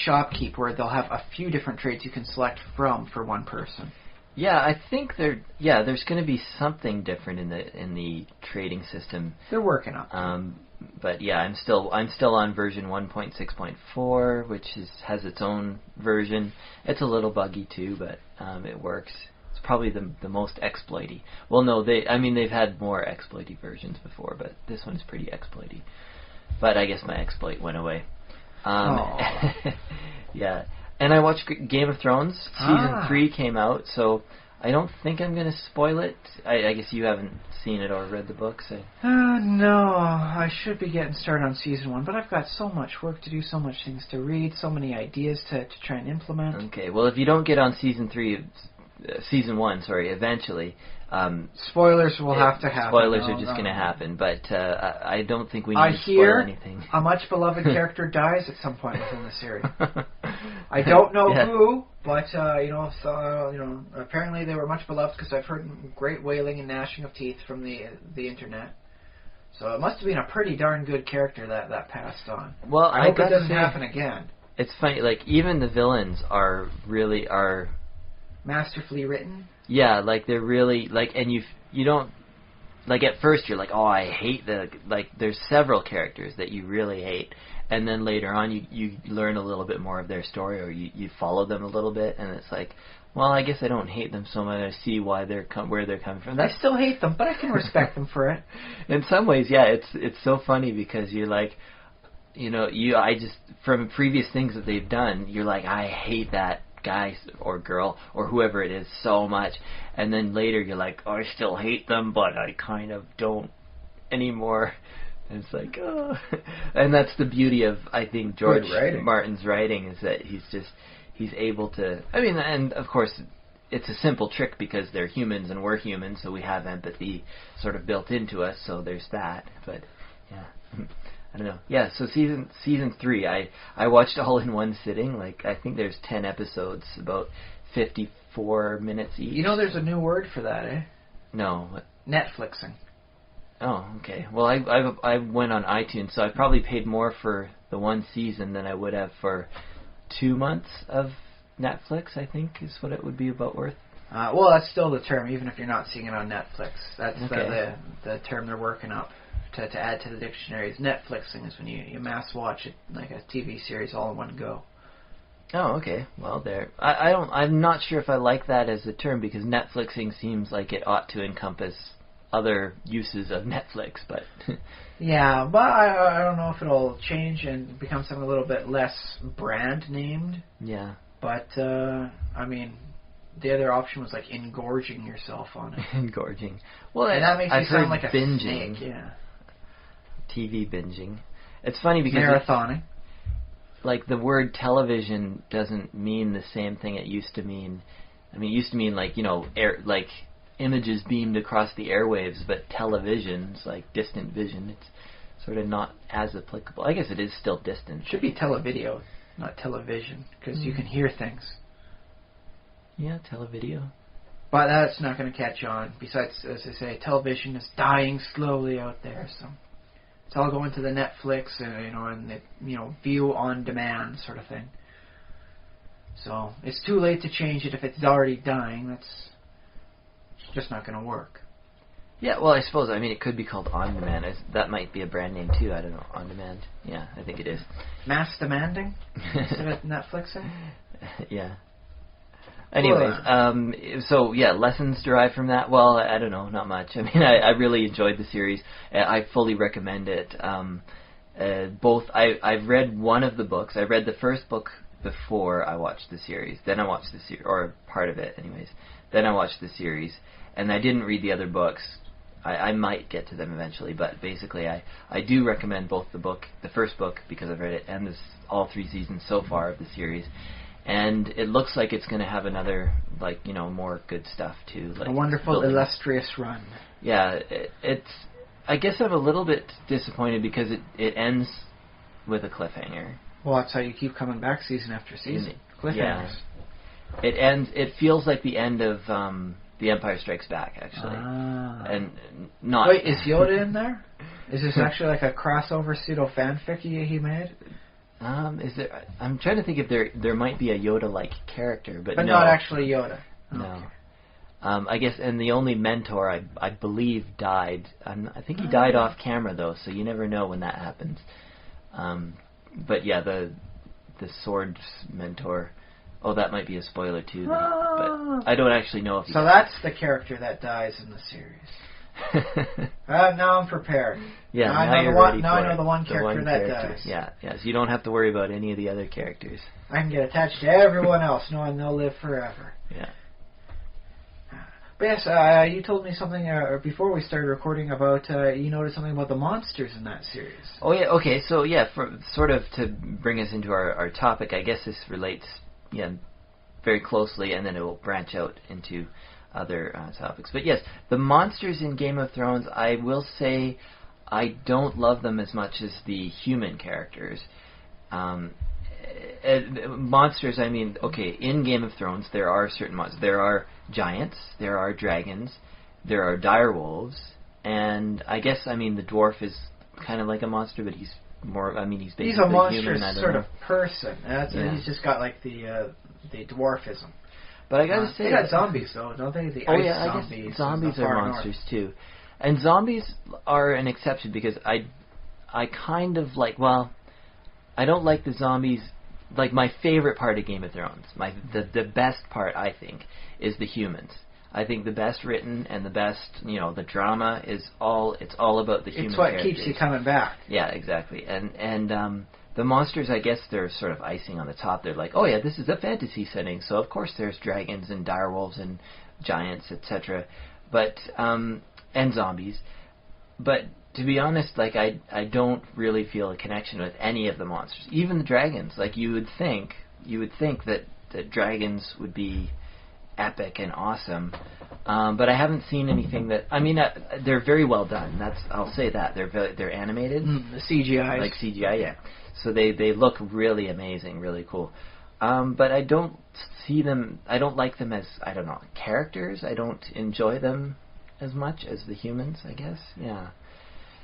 shopkeep where they'll have a few different trades you can select from for one person. Yeah, I think there's going to be something different in the trading system. They're working on. But yeah, I'm still on version 1.6.4, which has its own version. It's a little buggy too, but it works. It's probably the most exploity. Well, no, they've had more exploity versions before, but this one's pretty exploity. But I guess my exploit went away. Yeah, and I watched Game of Thrones. Season 3 came out, so I don't think I'm going to spoil it. I guess you haven't seen it or read the books. No, I should be getting started on season 1, but I've got so much work to do, so much things to read, so many ideas to try and implement. Okay, well, if you don't get on season 1, eventually. Spoilers will have to happen. Spoilers are just going to happen, but I don't think we need to spoil anything. A much beloved character dies at some point within the series. I don't know who, but apparently they were much beloved because I've heard great wailing and gnashing of teeth from the internet. So it must have been a pretty darn good character that passed on. Well, I hope it doesn't happen again. It's funny, like even the villains are masterfully written. Yeah, like they're really like, and you don't like at first you're like, oh, I hate there's several characters that you really hate, and then later on you learn a little bit more of their story, or you follow them a little bit, and it's like, well, I guess I don't hate them so much. I see why where they're coming from. I still hate them, but I can respect them for it. In some ways, yeah, it's so funny because you're like, I just from previous things that they've done, you're like, I hate that guy or girl or whoever it is so much, and then later you're like, oh, I still hate them, but I kind of don't anymore. And it's like, oh. And that's the beauty of, I think, George Martin's writing, is that he's able to, and of course it's a simple trick because they're humans and we're humans, so we have empathy sort of built into us, so there's that. But yeah, I don't know. Yeah, so season 3, I watched all in one sitting. Like, I think there's 10 episodes, about 54 minutes each. There's a new word for that, eh? No. What? Netflixing. Oh, okay. Well, I went on iTunes, so I probably paid more for the one season than I would have for 2 months of Netflix, I think, is what it would be about worth. Well, that's still the term, even if you're not seeing it on Netflix. That's the term they're working up. To add to the dictionary is Netflixing, is when you mass watch it like a TV series all in one go. Oh, okay. Well, I'm not sure if I like that as a term, because Netflixing seems like it ought to encompass other uses of Netflix, but yeah, but I don't know if it'll change and become something a little bit less brand named. Yeah. But the other option was like engorging yourself on it. Engorging. Well, and that makes you sound like a binging. snake. Yeah. TV binging. It's funny because marathoning. Like the word television doesn't mean the same thing it used to mean. It used to mean like like images beamed across the airwaves, but television's like distant vision. It's sort of not as applicable. I guess it is still distant. It should be televideo, not television, because you can hear things. Yeah, televideo. But that's not going to catch on. Besides, as I say, television is dying slowly out there, so it's all going to the Netflix and the view on demand sort of thing. So it's too late to change it if it's already dying. It's just not going to work. Yeah, well, I suppose, it could be called On Demand. That might be a brand name, too. I don't know. On Demand. Yeah, I think it is. Mass demanding? Instead of Netflixing? Yeah. Anyways, lessons derived from that? Well, I don't know, not much. I really enjoyed the series. I fully recommend it. I've read one of the books. I read the first book before I watched the series. Then I watched the series, or part of it, anyways. Then I watched the series, and I didn't read the other books. I might get to them eventually, but basically I do recommend both the first book, because I've read it, and all 3 seasons so far of the series. And it looks like it's going to have another, more good stuff too. A wonderful, illustrious run. Yeah, I guess I'm a little bit disappointed because it ends with a cliffhanger. Well, that's how you keep coming back season after season. Cliffhangers. Yeah. It feels like the end of The Empire Strikes Back, actually. And not... Wait, is Yoda in there? Is this actually like a crossover pseudo fanfic he made? Is there? I'm trying to think if there might be a Yoda-like character, but no. Not actually Yoda. No. Okay. I guess, and the only mentor I believe died. I think he died off camera though, so you never know when that happens. But yeah, the sword's mentor. Oh, that might be a spoiler too. But I don't actually know if. So that's the character that dies in the series. Now I'm prepared. Yeah, now I know the one character that dies. Yeah, so you don't have to worry about any of the other characters. I can get attached to everyone else, knowing they'll live forever. Yeah. But yes, you told me something before we started recording about you noticed something about the monsters in that series. Oh yeah, okay. So yeah, sort of to bring us into our topic, I guess this relates very closely, and then it will branch out into other topics. But yes, the monsters in Game of Thrones, I will say I don't love them as much as the human characters. Monsters, in Game of Thrones there are certain monsters. There are giants, there are dragons, there are direwolves, and I guess, the dwarf is kind of like a monster, but he's more, he's basically he's a monstrous human, sort of person. He's just got like the dwarfism. But I gotta say, they got zombies though, don't they? The ice zombies. I guess zombies are monsters too, and zombies are an exception because I kind of like. Well, I don't like the zombies. Like my favorite part of Game of Thrones, the best part I think is the humans. I think the best written and the best, the drama is all about the human characters. It's what keeps you coming back. Yeah, exactly. And the monsters, I guess they're sort of icing on the top. They're like, oh yeah, this is a fantasy setting, so of course there's dragons and direwolves and giants, etc. But and zombies. But to be honest, I don't really feel a connection with any of the monsters, even the dragons. Like you would think that dragons would be epic and awesome, but I haven't seen anything that. They're very well done. I'll say that they're animated. The CGI, like CGI, yeah. So they look really amazing, really cool. But I don't see them. I don't like them as characters. I don't enjoy them as much as the humans, I guess. Yeah.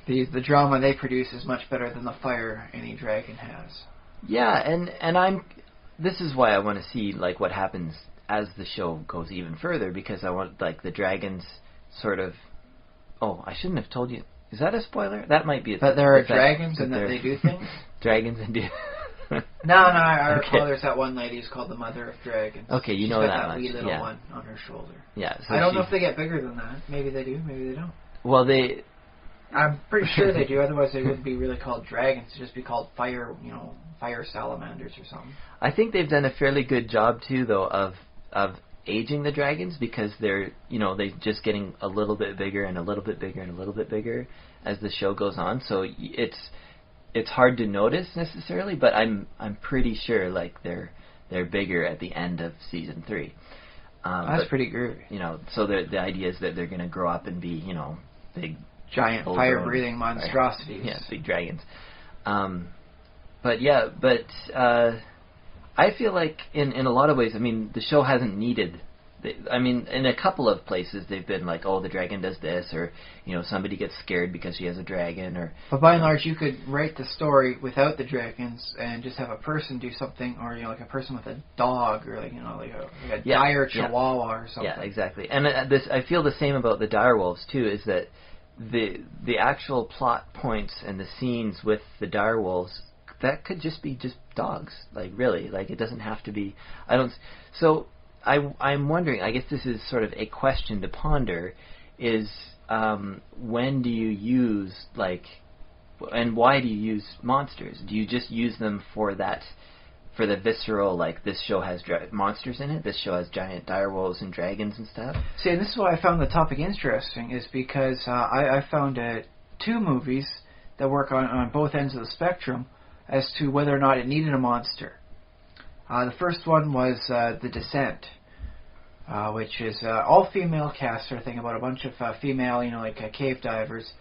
The drama they produce is much better than the fire any dragon has. Yeah, and this is why I want to see what happens as the show goes even further, because I want the dragons sort of. Oh, I shouldn't have told you. Is that a spoiler? That might be. That there are dragons and that they do things. Dragons and do. No, I recall there's that one lady who's called the Mother of Dragons. Okay, you know She's that got much. Wee little one on her shoulder. Yeah. So I don't know if they get bigger than that. Maybe they do. Maybe they don't. Well, I'm pretty sure they do. Otherwise, they wouldn't be really called dragons. They'd just be called fire salamanders or something. I think they've done a fairly good job too, though, of aging the dragons, because they're they're just getting a little bit bigger and a little bit bigger and a little bit bigger as the show goes on. So it's hard to notice necessarily, but I'm pretty sure they're bigger at the end of season 3. That's pretty good. So the idea is that they're going to grow up and be big. Giant fire-breathing monstrosities. Yeah, big dragons. But I feel like in a lot of ways, the show hasn't needed I mean, in a couple of places they've been like, oh, the dragon does this, or somebody gets scared because she has a dragon, or. But by and large, you could write the story without the dragons and just have a person do something, or like a person with a dog, or like a dire chihuahua or something. Yeah, exactly. And I feel the same about the direwolves too. Is that the actual plot points and the scenes with the direwolves, that could just be just dogs, like really, like it doesn't have to be. So I'm wondering. I guess this is sort of a question to ponder: is when do you use and why do you use monsters? Do you just use them for the visceral, like this show has monsters in it, this show has giant direwolves and dragons and stuff? See, and this is why I found the topic interesting, is because I found 2 movies that work on both ends of the spectrum as to whether or not it needed a monster. The first one was The Descent, which is all-female cast sort of thing, about a bunch of female, cave divers.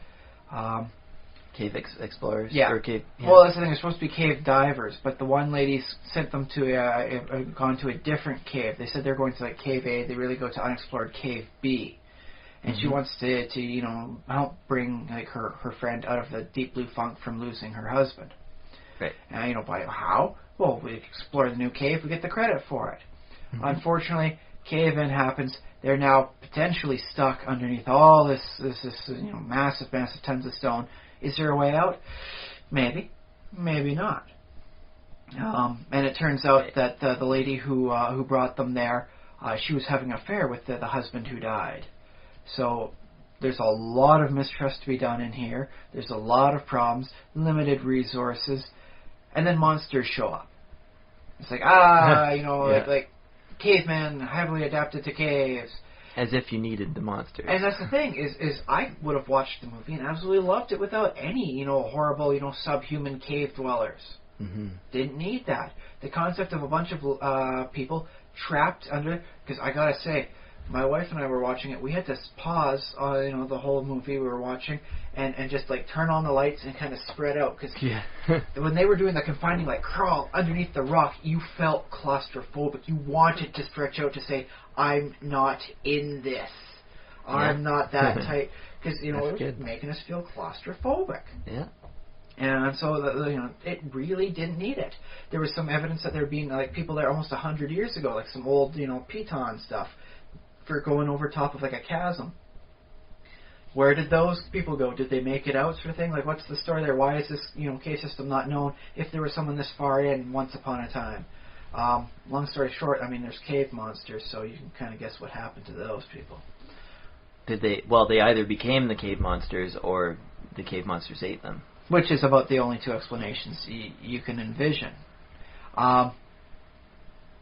Cave explorers? Yeah. Or cave, yeah. Well, that's the thing. They're supposed to be cave divers, but the one lady sent them to gone to a different cave. They said they're going to Cave A. They really go to unexplored Cave B. And she wants to help bring her friend out of the deep blue funk from losing her husband. Right. And by how? Well, we explore the new cave. We get the credit for it. Mm-hmm. Unfortunately, cave-in happens. They're now potentially stuck underneath all this massive tons of stone. Is there a way out? Maybe. Maybe not. And it turns out that the lady who brought them there, she was having an affair with the husband who died. So there's a lot of mistrust to be done in here. There's a lot of problems, limited resources, and then monsters show up. It's like, like cavemen heavily adapted to caves. As if you needed the monsters. And that's the thing, is I would have watched the movie and absolutely loved it without any, horrible, subhuman cave dwellers. Mm-hmm. Didn't need that. The concept of a bunch of people trapped under, because I gotta say, my wife and I were watching it. We had to pause, the whole movie we were watching, and just turn on the lights and kind of spread out. Because when they were doing the confining, crawl underneath the rock, you felt claustrophobic. You wanted to stretch out to say, "I'm not in this. I'm not that tight." Because it was making us feel claustrophobic. Yeah. And so, it really didn't need it. There was some evidence that there being people there almost 100 years ago, some old Piton stuff, for going over top of a chasm. Where did those people go? Did they make it out, sort of thing? What's the story there? Why is this cave system not known if there was someone this far in once upon a time? Long story short, there's cave monsters, so you can kind of guess what happened to those people. Did they? Well, they either became the cave monsters or the cave monsters ate them. Which is about the only 2 explanations you can envision.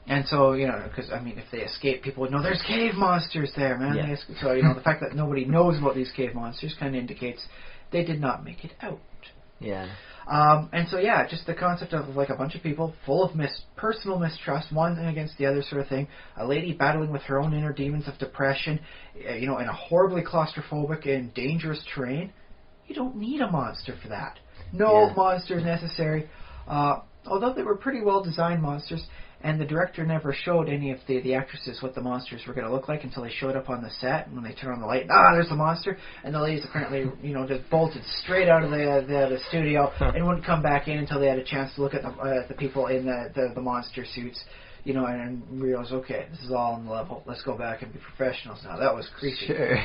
And so, because, if they escape, people would know there's cave monsters there, man. Yeah. So, the fact that nobody knows about these cave monsters kind of indicates they did not make it out. Yeah. And so, just the concept of, a bunch of people full of personal mistrust, one against the other sort of thing, a lady battling with her own inner demons of depression, in a horribly claustrophobic and dangerous terrain. You don't need a monster for that. No monsters necessary. Although they were pretty well-designed monsters, and the director never showed any of the actresses what the monsters were going to look like until they showed up on the set, and when they turn on the light, there's the monster, and the ladies apparently, just bolted straight out of the studio and wouldn't come back in until they had a chance to look at the people in the monster suits, and realize, okay, this is all on the level. Let's go back and be professionals now. That was creepy. Sure.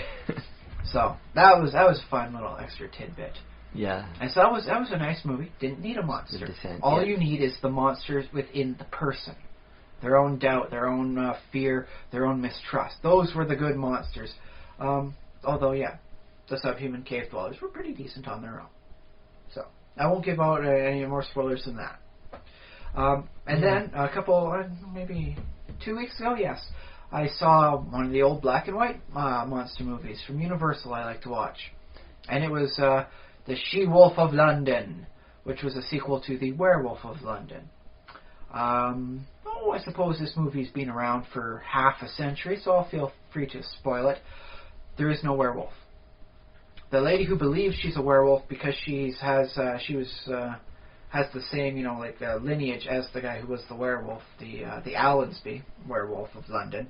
So that was a fun little extra tidbit. Yeah. And so that was a nice movie. Didn't need a monster. The Descent, All you need is the monsters within the person. Their own doubt, their own fear, their own mistrust. Those were the good monsters. Although, the subhuman cave dwellers were pretty decent on their own. So, I won't give out any more spoilers than that. And then, a couple, maybe 2 weeks ago, I saw one of the old black and white monster movies from Universal I like to watch. And it was The She-Wolf of London, which was a sequel to The Werewolf of London. I suppose this movie's been around for half a century, so I'll feel free to spoil it. There is no werewolf. The lady who believes she's a werewolf because she has the same lineage as the guy who was the werewolf, the Allensby werewolf of London.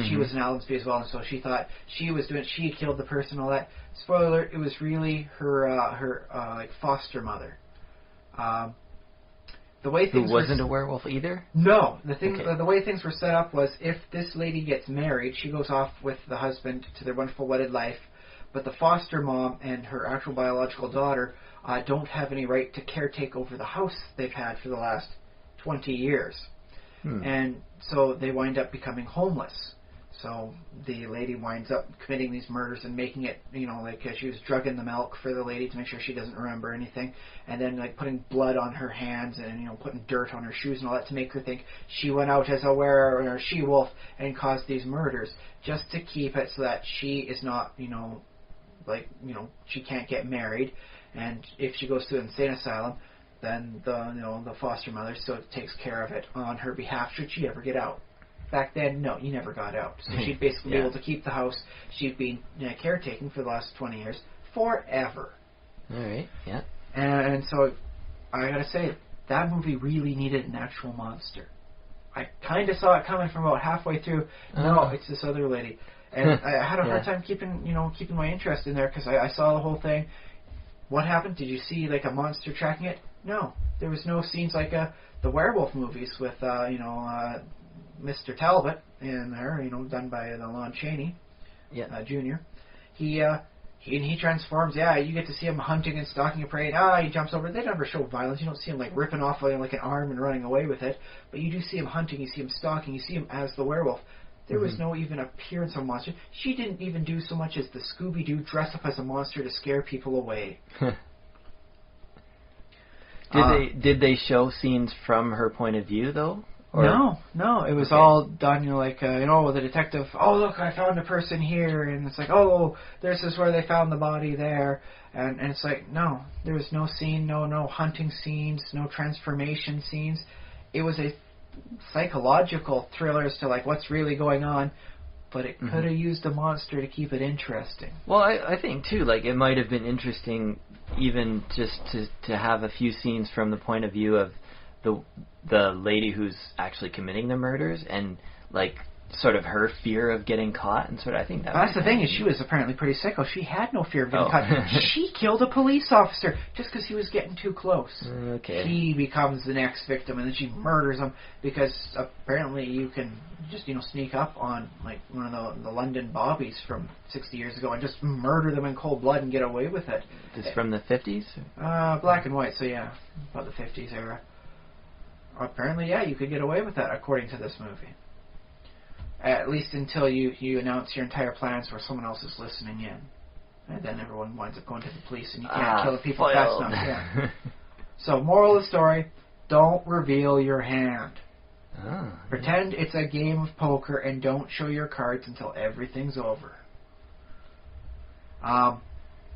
She was in Allensby as well, and so she thought she had killed the person. All that. Spoiler alert: it was really her like foster mother. The way things Who wasn't a werewolf either? No, the way things were set up was if this lady gets married, she goes off with the husband to their wonderful wedded life, but the foster mom and her actual biological daughter don't have any right to caretake over the house they've had for the last 20 years. And so they wind up becoming homeless. So the lady winds up committing these murders and making it, like she was drugging the milk for the lady to make sure she doesn't remember anything, and then like putting blood on her hands and putting dirt on her shoes and all that to make her think she went out as a she-wolf and caused these murders, just to keep it so that she is not, she can't get married, and if she goes to an insane asylum, then the foster mother still takes care of it on her behalf should she ever get out. Back then, no, you never got out. So she'd basically be able to keep the house she'd been caretaking for the last 20 years forever. All right, yeah. And so I gotta say, that movie really needed an actual monster. I kind of saw it coming from about halfway through. No, it's this other lady. And I had a hard time keeping my interest in there because I saw the whole thing. What happened? Did you see like a monster tracking it? No. There was no scenes like the werewolf movies with, Mr. Talbot in there, done by the Lon Chaney, Jr. He transforms. Yeah, you get to see him hunting and stalking a prey. He jumps over. They never show violence. You don't see him like ripping off like an arm and running away with it. But you do see him hunting. You see him stalking. You see him as the werewolf. There was no even appearance of a monster. She didn't even do so much as the Scooby-Doo dress up as a monster to scare people away. Did they show scenes from her point of view though? Or? No, it was all done, the detective, oh, look, I found a person here, and it's like, oh, this is where they found the body there, and it's like, no, there was no scene, no hunting scenes, no transformation scenes. It was a psychological thriller as to, like, what's really going on, but it could have used a monster to keep it interesting. Well, I think, too, like, it might have been interesting even just to have a few scenes from the point of view of the lady who's actually committing the murders and like sort of her fear of getting caught and sort of I think that's the thing is she was apparently pretty sicko. She had no fear of getting caught. She killed a police officer just because he was getting too close. Okay. He becomes the next victim and then she murders him because apparently you can just sneak up on like one of the London bobbies from 60 years ago and just murder them in cold blood and get away with it. This from the 50s? Black and white, so yeah, about the 50s era. Apparently, you could get away with that, according to this movie. At least until you announce your entire plans where someone else is listening in. And then everyone winds up going to the police and you can't kill the people fast enough. Yeah. So, moral of the story, don't reveal your hand. Pretend it's a game of poker and don't show your cards until everything's over.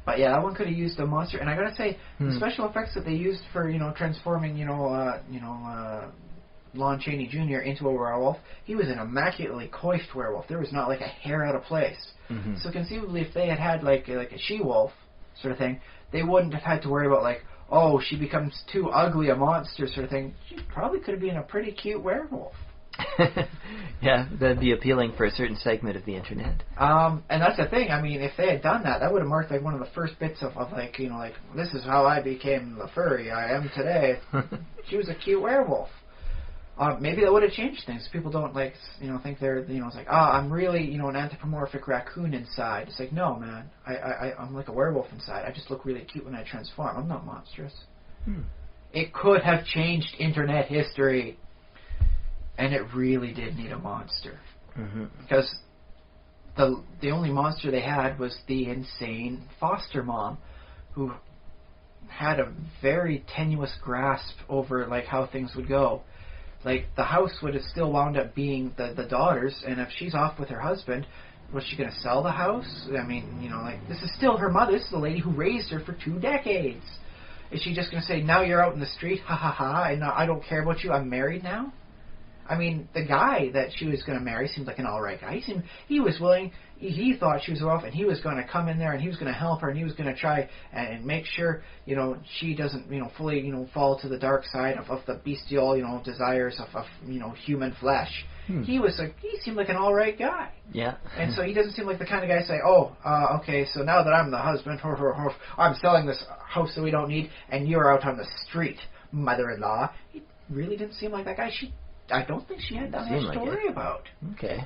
But yeah, that one could have used a monster, and I gotta say, the special effects that they used for transforming Lon Chaney Jr. into a werewolf, he was an immaculately coiffed werewolf. There was not like a hair out of place. So conceivably, if they had like a she-wolf sort of thing, they wouldn't have had to worry about like, oh, she becomes too ugly, a monster sort of thing. She probably could have been a pretty cute werewolf. Yeah, that'd be appealing for a certain segment of the internet. And that's the thing. I mean, if they had done that, that would have marked like one of the first bits of like this is how I became the furry I am today. She was a cute werewolf. Maybe that would have changed things. People don't think they're it's like I'm really an anthropomorphic raccoon inside. It's like no man, I'm like a werewolf inside. I just look really cute when I transform. I'm not monstrous. It could have changed internet history. And it really did need a monster. Because the only monster they had was the insane foster mom who had a very tenuous grasp over like how things would go. Like the house would have still wound up being the daughter's, and if she's off with her husband, was she going to sell the house? I mean, this is still her mother. This is the lady who raised her for 2 decades. Is she just going to say, now you're out in the street, ha ha ha, and I don't care about you, I'm married now? I mean, the guy that she was going to marry seemed like an alright guy. He was willing, he thought she was rough, and he was going to come in there, and he was going to help her, and he was going to try and make sure, she doesn't, fully, fall to the dark side of the bestial, desires of human flesh. He seemed like an all right guy. Yeah. And so he doesn't seem like the kind of guy say, okay, so now that I'm the husband, I'm selling this house that we don't need, and you're out on the street, mother-in-law. He really didn't seem like that guy. I don't think she had that much to worry about. Okay.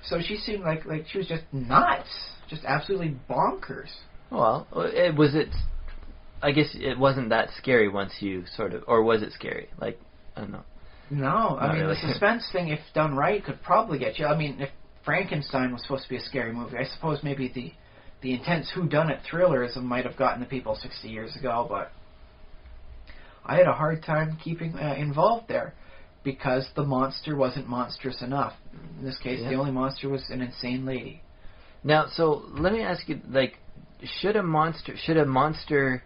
So she seemed like she was just nuts, just absolutely bonkers. Well, I guess it wasn't that scary once you sort of, or was it scary? Like, I don't know. No, I mean, really. the suspense thing, if done right, could probably get you. I mean, if Frankenstein was supposed to be a scary movie, I suppose maybe the intense whodunit thrillerism might have gotten the people 60 years ago, but I had a hard time keeping involved there because the monster wasn't monstrous enough. In this case, the only monster was an insane lady. Now, so let me ask you, like, should a monster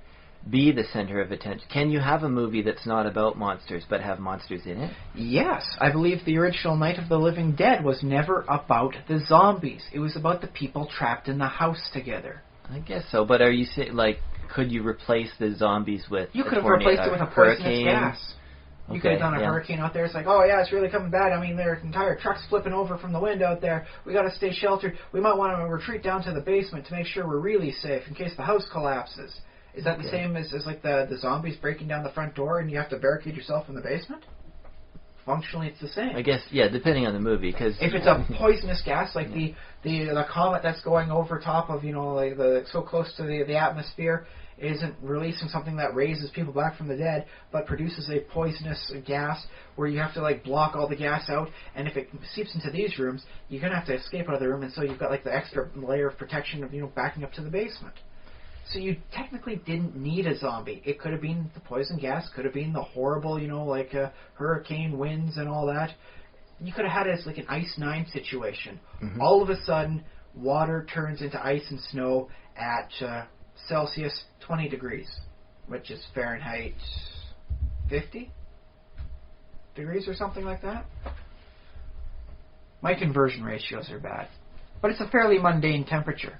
be the center of attention? Can you have a movie that's not about monsters but have monsters in it? Yes, I believe the original Night of the Living Dead was never about the zombies. It was about the people trapped in the house together. I guess so, but are you saying, like, could you replace the zombies with You could have replaced it with a poisonous hurricane? gas. You could have done a hurricane out there. It's like, oh yeah, it's really coming bad. I mean, their entire truck's flipping over from the wind out there. We got to stay sheltered. We might want to retreat down to the basement to make sure we're really safe in case the house collapses. Is that the same as like the zombies breaking down the front door and you have to barricade yourself in the basement? Functionally, it's the same. I guess, yeah, depending on the movie. Cause if it's a poisonous gas, like the comet that's going over top of, like so close to the atmosphere, isn't releasing something that raises people back from the dead, but produces a poisonous gas where you have to like block all the gas out, and if it seeps into these rooms, you're gonna have to escape out of the room, and so you've got like the extra layer of protection of backing up to the basement. So you technically didn't need a zombie. It could have been the poison gas, could have been the horrible, hurricane winds and all that. You could have had it as like an Ice 9 situation. Mm-hmm. All of a sudden, water turns into ice and snow at Celsius 20 degrees, which is Fahrenheit 50 degrees or something like that. My conversion ratios are bad. But it's a fairly mundane temperature.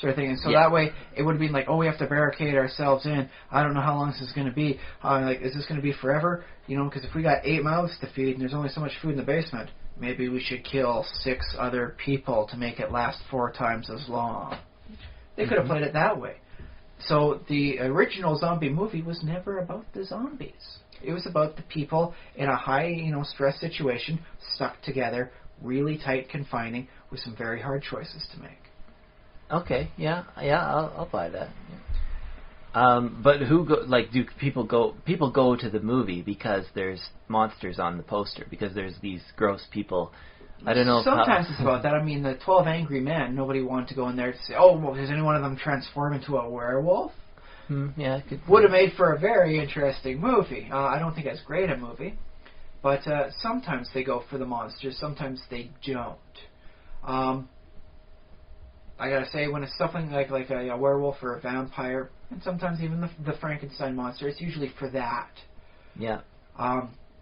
Sort of thing, and so that way it would have been like, we have to barricade ourselves in. I don't know how long this is going to be. Is this going to be forever? Because if we got 8 mouths to feed and there's only so much food in the basement, maybe we should kill 6 other people to make it last 4 times as long. They could have played it that way. So the original zombie movie was never about the zombies. It was about the people in a high, stress situation, stuck together, really tight, confining, with some very hard choices to make. Okay, I'll buy that. Yeah. But do people go to the movie because there's monsters on the poster, because there's these gross people? I don't know. Sometimes it's about that. I mean, the 12 Angry Men, nobody wanted to go in there to say, does any one of them transform into a werewolf? Yeah, would have made for a very interesting movie. I don't think it's great a movie, but sometimes they go for the monsters, sometimes they don't. I gotta say, when it's something like a werewolf or a vampire, and sometimes even the Frankenstein monster, it's usually for that. Yeah.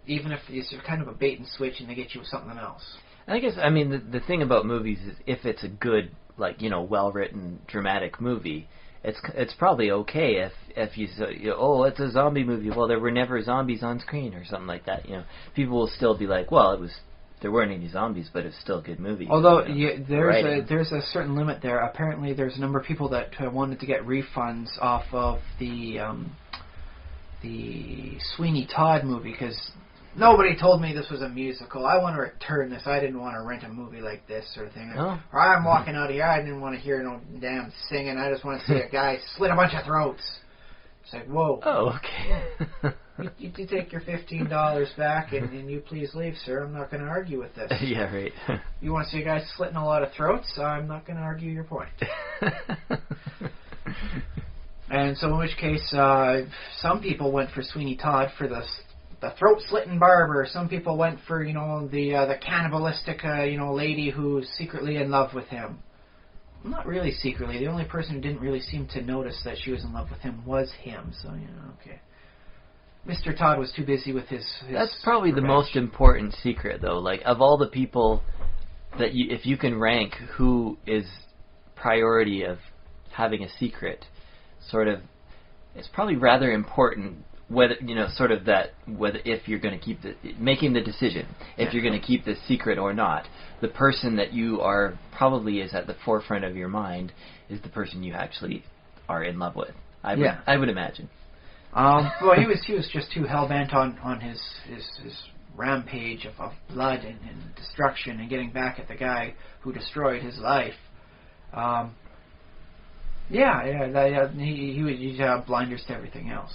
Even if it's kind of a bait and switch and they get you with something else. I guess, the thing about movies is if it's a good, well-written, dramatic movie, it's probably okay if you say, it's a zombie movie. Well, there were never zombies on screen or something like that. People will still be like, well, there weren't any zombies, but it's still a good movie. Although there's a certain limit there. Apparently, there's a number of people that wanted to get refunds off of the Sweeney Todd movie because nobody told me this was a musical. I want to return this. I didn't want to rent a movie like this sort of thing. Oh. Or I'm walking out of here. I didn't want to hear no damn singing. I just want to see a guy slit a bunch of throats. It's like, whoa. Oh, okay. You take your $15 back and you please leave, sir. I'm not going to argue with this. Yeah, right. You want to see a guy slitting a lot of throats? I'm not going to argue your point. And so in which case, some people went for Sweeney Todd for the throat-slitting barber. Some people went for, the cannibalistic, lady who's secretly in love with him. Not really secretly. The only person who didn't really seem to notice that she was in love with him was him. So, okay. Mr. Todd was too busy with his That's probably revenge. the most important secret, though. Like, of all the people that if you can rank who is priority of having a secret, sort of, it's probably rather important whether sort of that whether if you're going to keep making the decision if you're going to keep this secret or not. The person that you are probably is at the forefront of your mind is the person you actually are in love with. I would imagine. Well, he was just too hell bent on his rampage of blood and destruction and getting back at the guy who destroyed his life. He'd have blinders to everything else.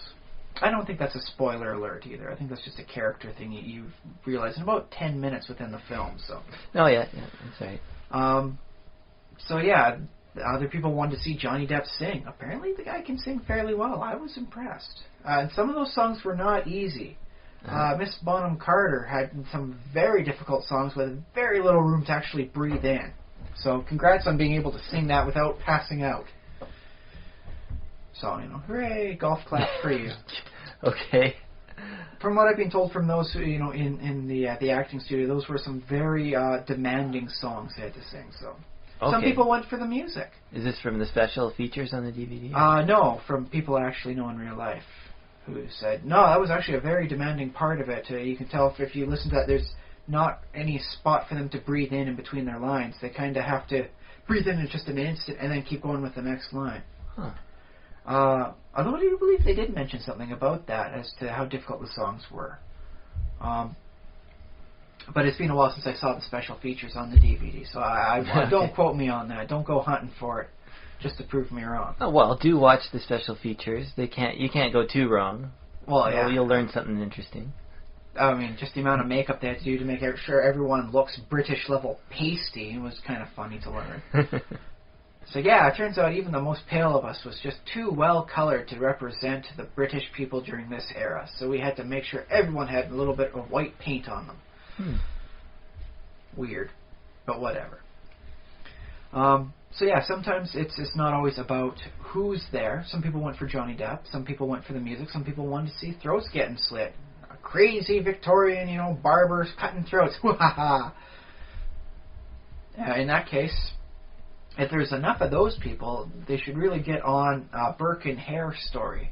I don't think that's a spoiler alert either. I think that's just a character thing you realize in about 10 minutes within the film. So. Oh yeah, that's right. Other people wanted to see Johnny Depp sing. Apparently, the guy can sing fairly well. I was impressed. And some of those songs were not easy. Miss Bonham Carter had some very difficult songs with very little room to actually breathe in. So, congrats on being able to sing that without passing out. So, hooray, golf clap for you. Okay. From what I've been told from those who, in the acting studio, those were some very demanding songs they had to sing. So, some people went for the music. Is this from the special features on the DVD? No, from people I actually know in real life who said, no, that was actually a very demanding part of it. You can tell if you listen to that, there's not any spot for them to breathe in between their lines. They kind of have to breathe in just an instant and then keep going with the next line. Huh. Although I do believe they did mention something about that as to how difficult the songs were. But it's been a while since I saw the special features on the DVD, so I don't quote me on that. Don't go hunting for it just to prove me wrong. Oh, well, do watch the special features. You can't go too wrong. Well, yeah. You'll learn something interesting. I mean, just the amount of makeup they had to do to make sure everyone looks British-level pasty was kind of funny to learn. So yeah, it turns out even the most pale of us was just too well-colored to represent the British people during this era. So we had to make sure everyone had a little bit of white paint on them. Weird, but whatever. So yeah, sometimes it's not always about who's there. Some people went for Johnny Depp. Some people went for the music. Some people wanted to see throats getting slit. A crazy Victorian, barbers cutting throats. In that case, if there's enough of those people, they should really get on Burke and Hare story.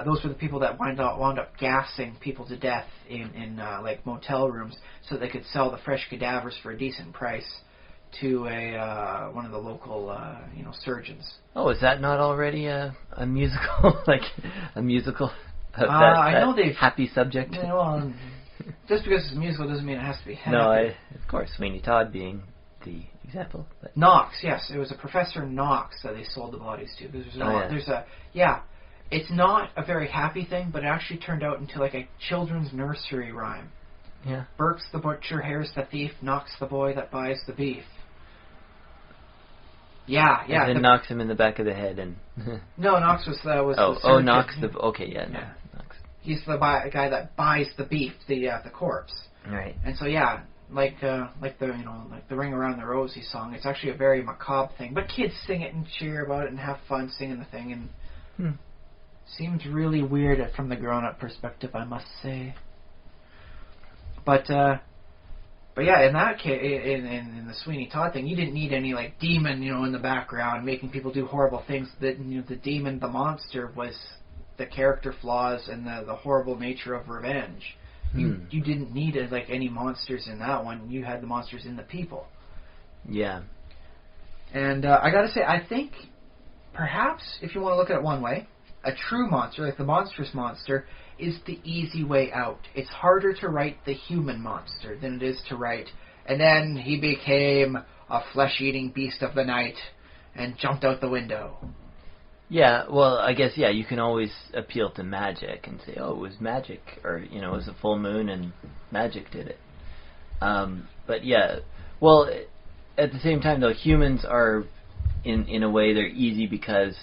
Those were the people that wound up gassing people to death in like motel rooms so they could sell the fresh cadavers for a decent price to one of the local surgeons. Oh, is that not already a musical like a musical? I know they've happy subject. Just because it's a musical doesn't mean it has to be happy. No, of course, Sweeney Todd being the example. But. Knox, yes, it was a Professor Knox that they sold the bodies to. It's not a very happy thing, but it actually turned out into like a children's nursery rhyme. Yeah. Burke's the butcher, Hare's the thief, Knox the boy that buys the beef. Yeah. And then knocks him in the back of the head and. No, Knox was the Knox the Knox. He's the guy that buys the beef, the corpse. Right. And so like the Ring Around the Rosie song, it's actually a very macabre thing, but kids sing it and cheer about it and have fun singing the thing, and seems really weird from the grown-up perspective, I must say. But yeah, in that case, in the Sweeney Todd thing, you didn't need any like demon, in the background making people do horrible things. The demon, the monster, was the character flaws and the horrible nature of revenge. You didn't need like any monsters in that one. You had the monsters in the people. Yeah. And I gotta say, I think perhaps if you want to look at it one way, a true monster, like the monstrous monster, is the easy way out. It's harder to write the human monster than it is to write, and then he became a flesh-eating beast of the night and jumped out the window. Yeah, well, I guess, you can always appeal to magic and say, oh, it was magic, or, it was a full moon and magic did it. But yeah, well, at the same time, though, humans are, in a way, they're easy because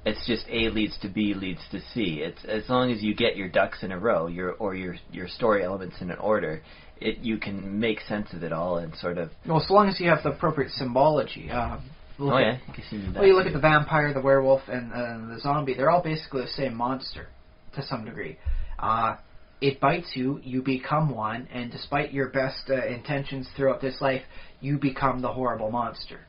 it's just A leads to B leads to C. It's as long as you get your ducks in a row, your story elements in an order, you can make sense of it all and sort of. Well, so long as you have the appropriate symbology. You look at the vampire, the werewolf, and the zombie. They're all basically the same monster to some degree. It bites you, you become one, and despite your best intentions throughout this life, you become the horrible monster.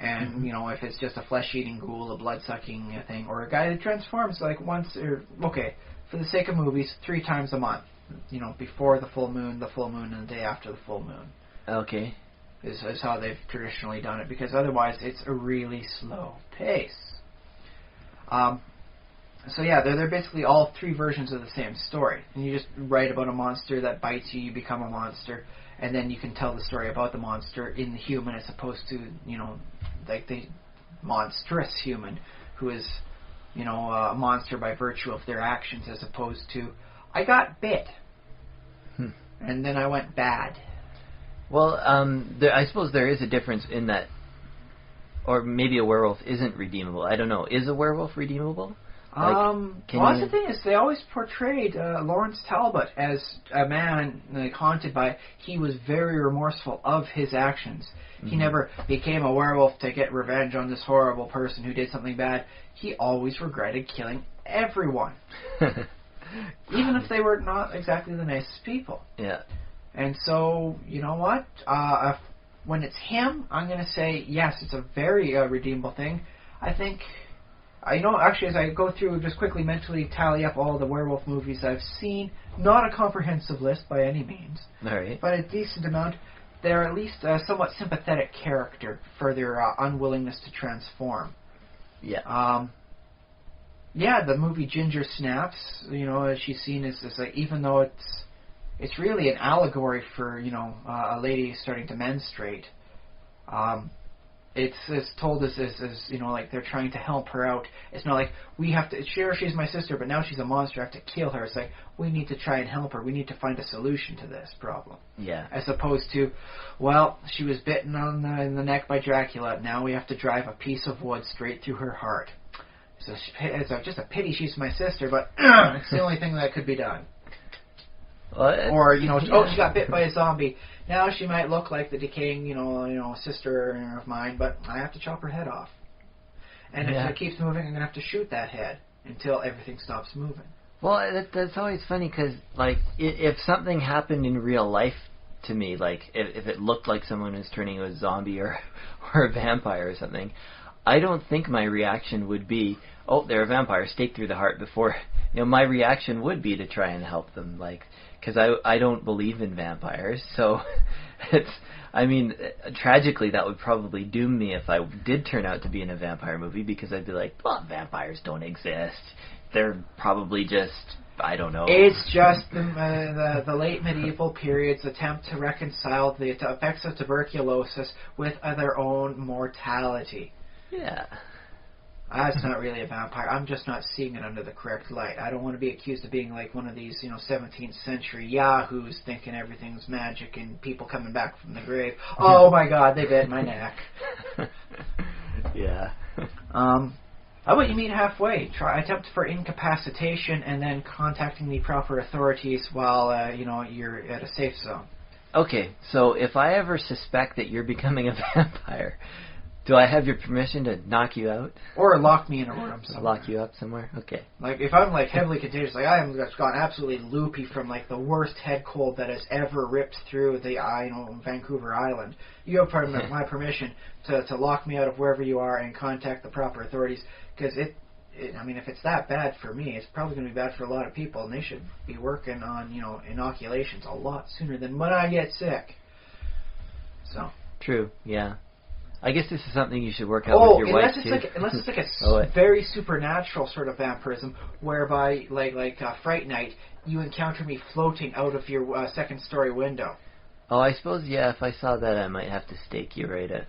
And, you know, if it's just a flesh-eating ghoul, a blood-sucking thing, or a guy that transforms like once, or, okay, for the sake of movies, 3 times a month. You know, before the full moon, and the day after the full moon. Okay. Is how they've traditionally done it, because otherwise it's a really slow pace. So yeah, they're basically all 3 versions of the same story. And you just write about a monster that bites you, you become a monster, and then you can tell the story about the monster in the human as opposed to, you know, like the monstrous human who is, you know, a monster by virtue of their actions, as opposed to, I got bit, and then I went bad. Well, I suppose there is a difference in that, or maybe a werewolf isn't redeemable. I don't know. Is a werewolf redeemable? Well, that's the thing is, they always portrayed Lawrence Talbot as a man like, haunted by. He was very remorseful of his actions. Mm-hmm. He never became a werewolf to get revenge on this horrible person who did something bad. He always regretted killing everyone, even if they were not exactly the nicest people. Yeah. And so, you know what? When it's him, I'm going to say yes. It's a very redeemable thing. I think. You know, actually, as I go through, just quickly mentally tally up all the werewolf movies I've seen, not a comprehensive list by any means, all right, but a decent amount, they're at least a somewhat sympathetic character for their unwillingness to transform. Yeah. Yeah, the movie Ginger Snaps, you know, as she's seen as like, even though it's really an allegory for, you know, a lady starting to menstruate, it's told as you know, like they're trying to help her out. It's not like we have to. Sure, she's my sister, but now she's a monster. I have to kill her. It's like we need to try and help her. We need to find a solution to this problem. Yeah. As opposed to, well, she was bitten in the neck by Dracula. Now we have to drive a piece of wood straight through her heart. So it's just a pity she's my sister, but it's the only thing that could be done. Or, you know, she got bit by a zombie. Now she might look like the decaying, you know, sister of mine, but I have to chop her head off. And if it keeps moving, I'm going to have to shoot that head until everything stops moving. Well, that's always funny because, like, if something happened in real life to me, like, if it looked like someone was turning into a zombie or a vampire or something, I don't think my reaction would be, oh, they're a vampire, stake through the heart before... You know, my reaction would be to try and help them, like... Because I don't believe in vampires, so I mean, tragically that would probably doom me if I did turn out to be in a vampire movie, because I'd be like, well, vampires don't exist. They're probably just, I don't know. It's just the late medieval period's attempt to reconcile the effects of tuberculosis with their own mortality. Yeah. That's not really a vampire. I'm just not seeing it under the correct light. I don't want to be accused of being like one of these, you know, 17th century yahoos thinking everything's magic and people coming back from the grave. Oh my God, they bit my neck. Yeah. How about you meet halfway? Attempt for incapacitation and then contacting the proper authorities while you know, you're at a safe zone. Okay, so if I ever suspect that you're becoming a vampire, do I have your permission to knock you out? Or lock me in a room somewhere. Lock you up somewhere? Okay. Like, if I'm, like, heavily contagious, like, I am just gone absolutely loopy from, like, the worst head cold that has ever ripped through the, you know, Vancouver Island. You have my permission to lock me out of wherever you are and contact the proper authorities, because I mean, if it's that bad for me, it's probably going to be bad for a lot of people, and they should be working on, you know, inoculations a lot sooner than when I get sick. So. True, yeah. I guess this is something you should work out with your wife, too. Unless it's like a very supernatural sort of vampirism, whereby, like Fright Night, you encounter me floating out of your second-story window. Oh, I suppose, yeah, if I saw that, I might have to stake you right at...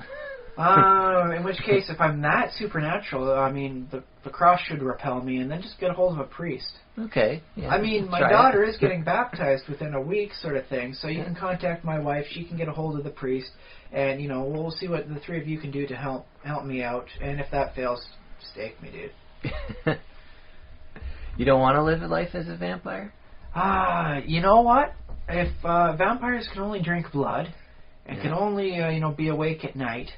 In which case, if I'm that supernatural, I mean, the cross should repel me, and then just get a hold of a priest. Okay. Yeah, I mean, my daughter is getting baptized within a week, sort of thing, so you can contact my wife, she can get a hold of the priest, and, you know, we'll see what the three of you can do to help me out, and if that fails, stake me, dude. You don't want to live a life as a vampire? You know what? If vampires can only drink blood, and can only, you know, be awake at night,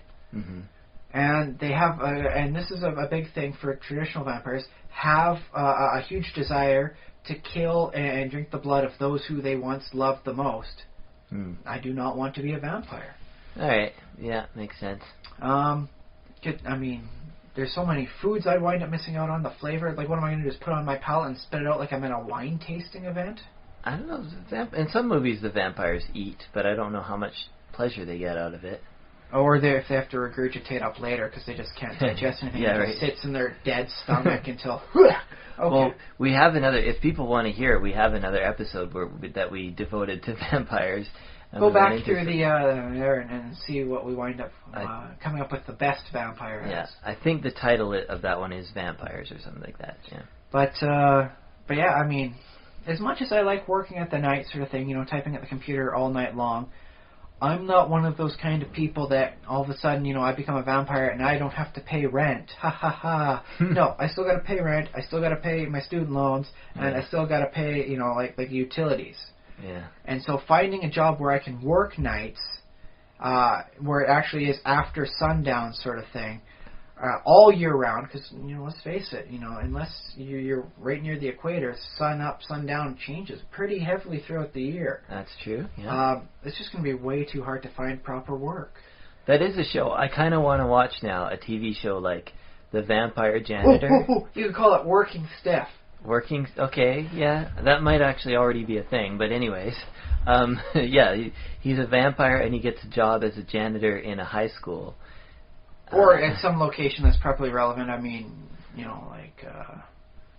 and they have, and this is a big thing for traditional vampires, have a huge desire to kill and drink the blood of those who they once loved the most. I do not want to be a vampire. All right. Yeah, makes sense. there's so many foods I'd wind up missing out on, the flavor. Like, what am I going to do, just put it on my palate and spit it out like I'm in a wine tasting event? I don't know. In some movies, the vampires eat, but I don't know how much pleasure they get out of it. Or if they have to regurgitate up later because they just can't digest anything. Yeah, it just sits in their dead stomach until... Okay. Well, we have another... If people want to hear it, we have another episode that we devoted to vampires. Go back through the there and see what we wind up coming up with the best vampire as. Yeah, I think the title of that one is Vampires or something like that. Yeah. But yeah, I mean, as much as I like working at the night sort of thing, you know, typing at the computer all night long, I'm not one of those kind of people that all of a sudden, you know, I become a vampire and I don't have to pay rent. Ha ha ha. No, I still got to pay rent. I still got to pay my student loans, and I still got to pay, you know, like utilities. Yeah. And so finding a job where I can work nights, where it actually is after sundown sort of thing, all year round, because, you know, let's face it, you know, unless you're right near the equator, sun up, sundown changes pretty heavily throughout the year. That's true, yeah. It's just going to be way too hard to find proper work. That is a show. I kind of want to watch now, a TV show like The Vampire Janitor. You could call it Working Stiff. Working, okay, yeah, that might actually already be a thing, but anyways, yeah, he's a vampire and he gets a job as a janitor in a high school. Or at some location that's properly relevant. I mean, you know,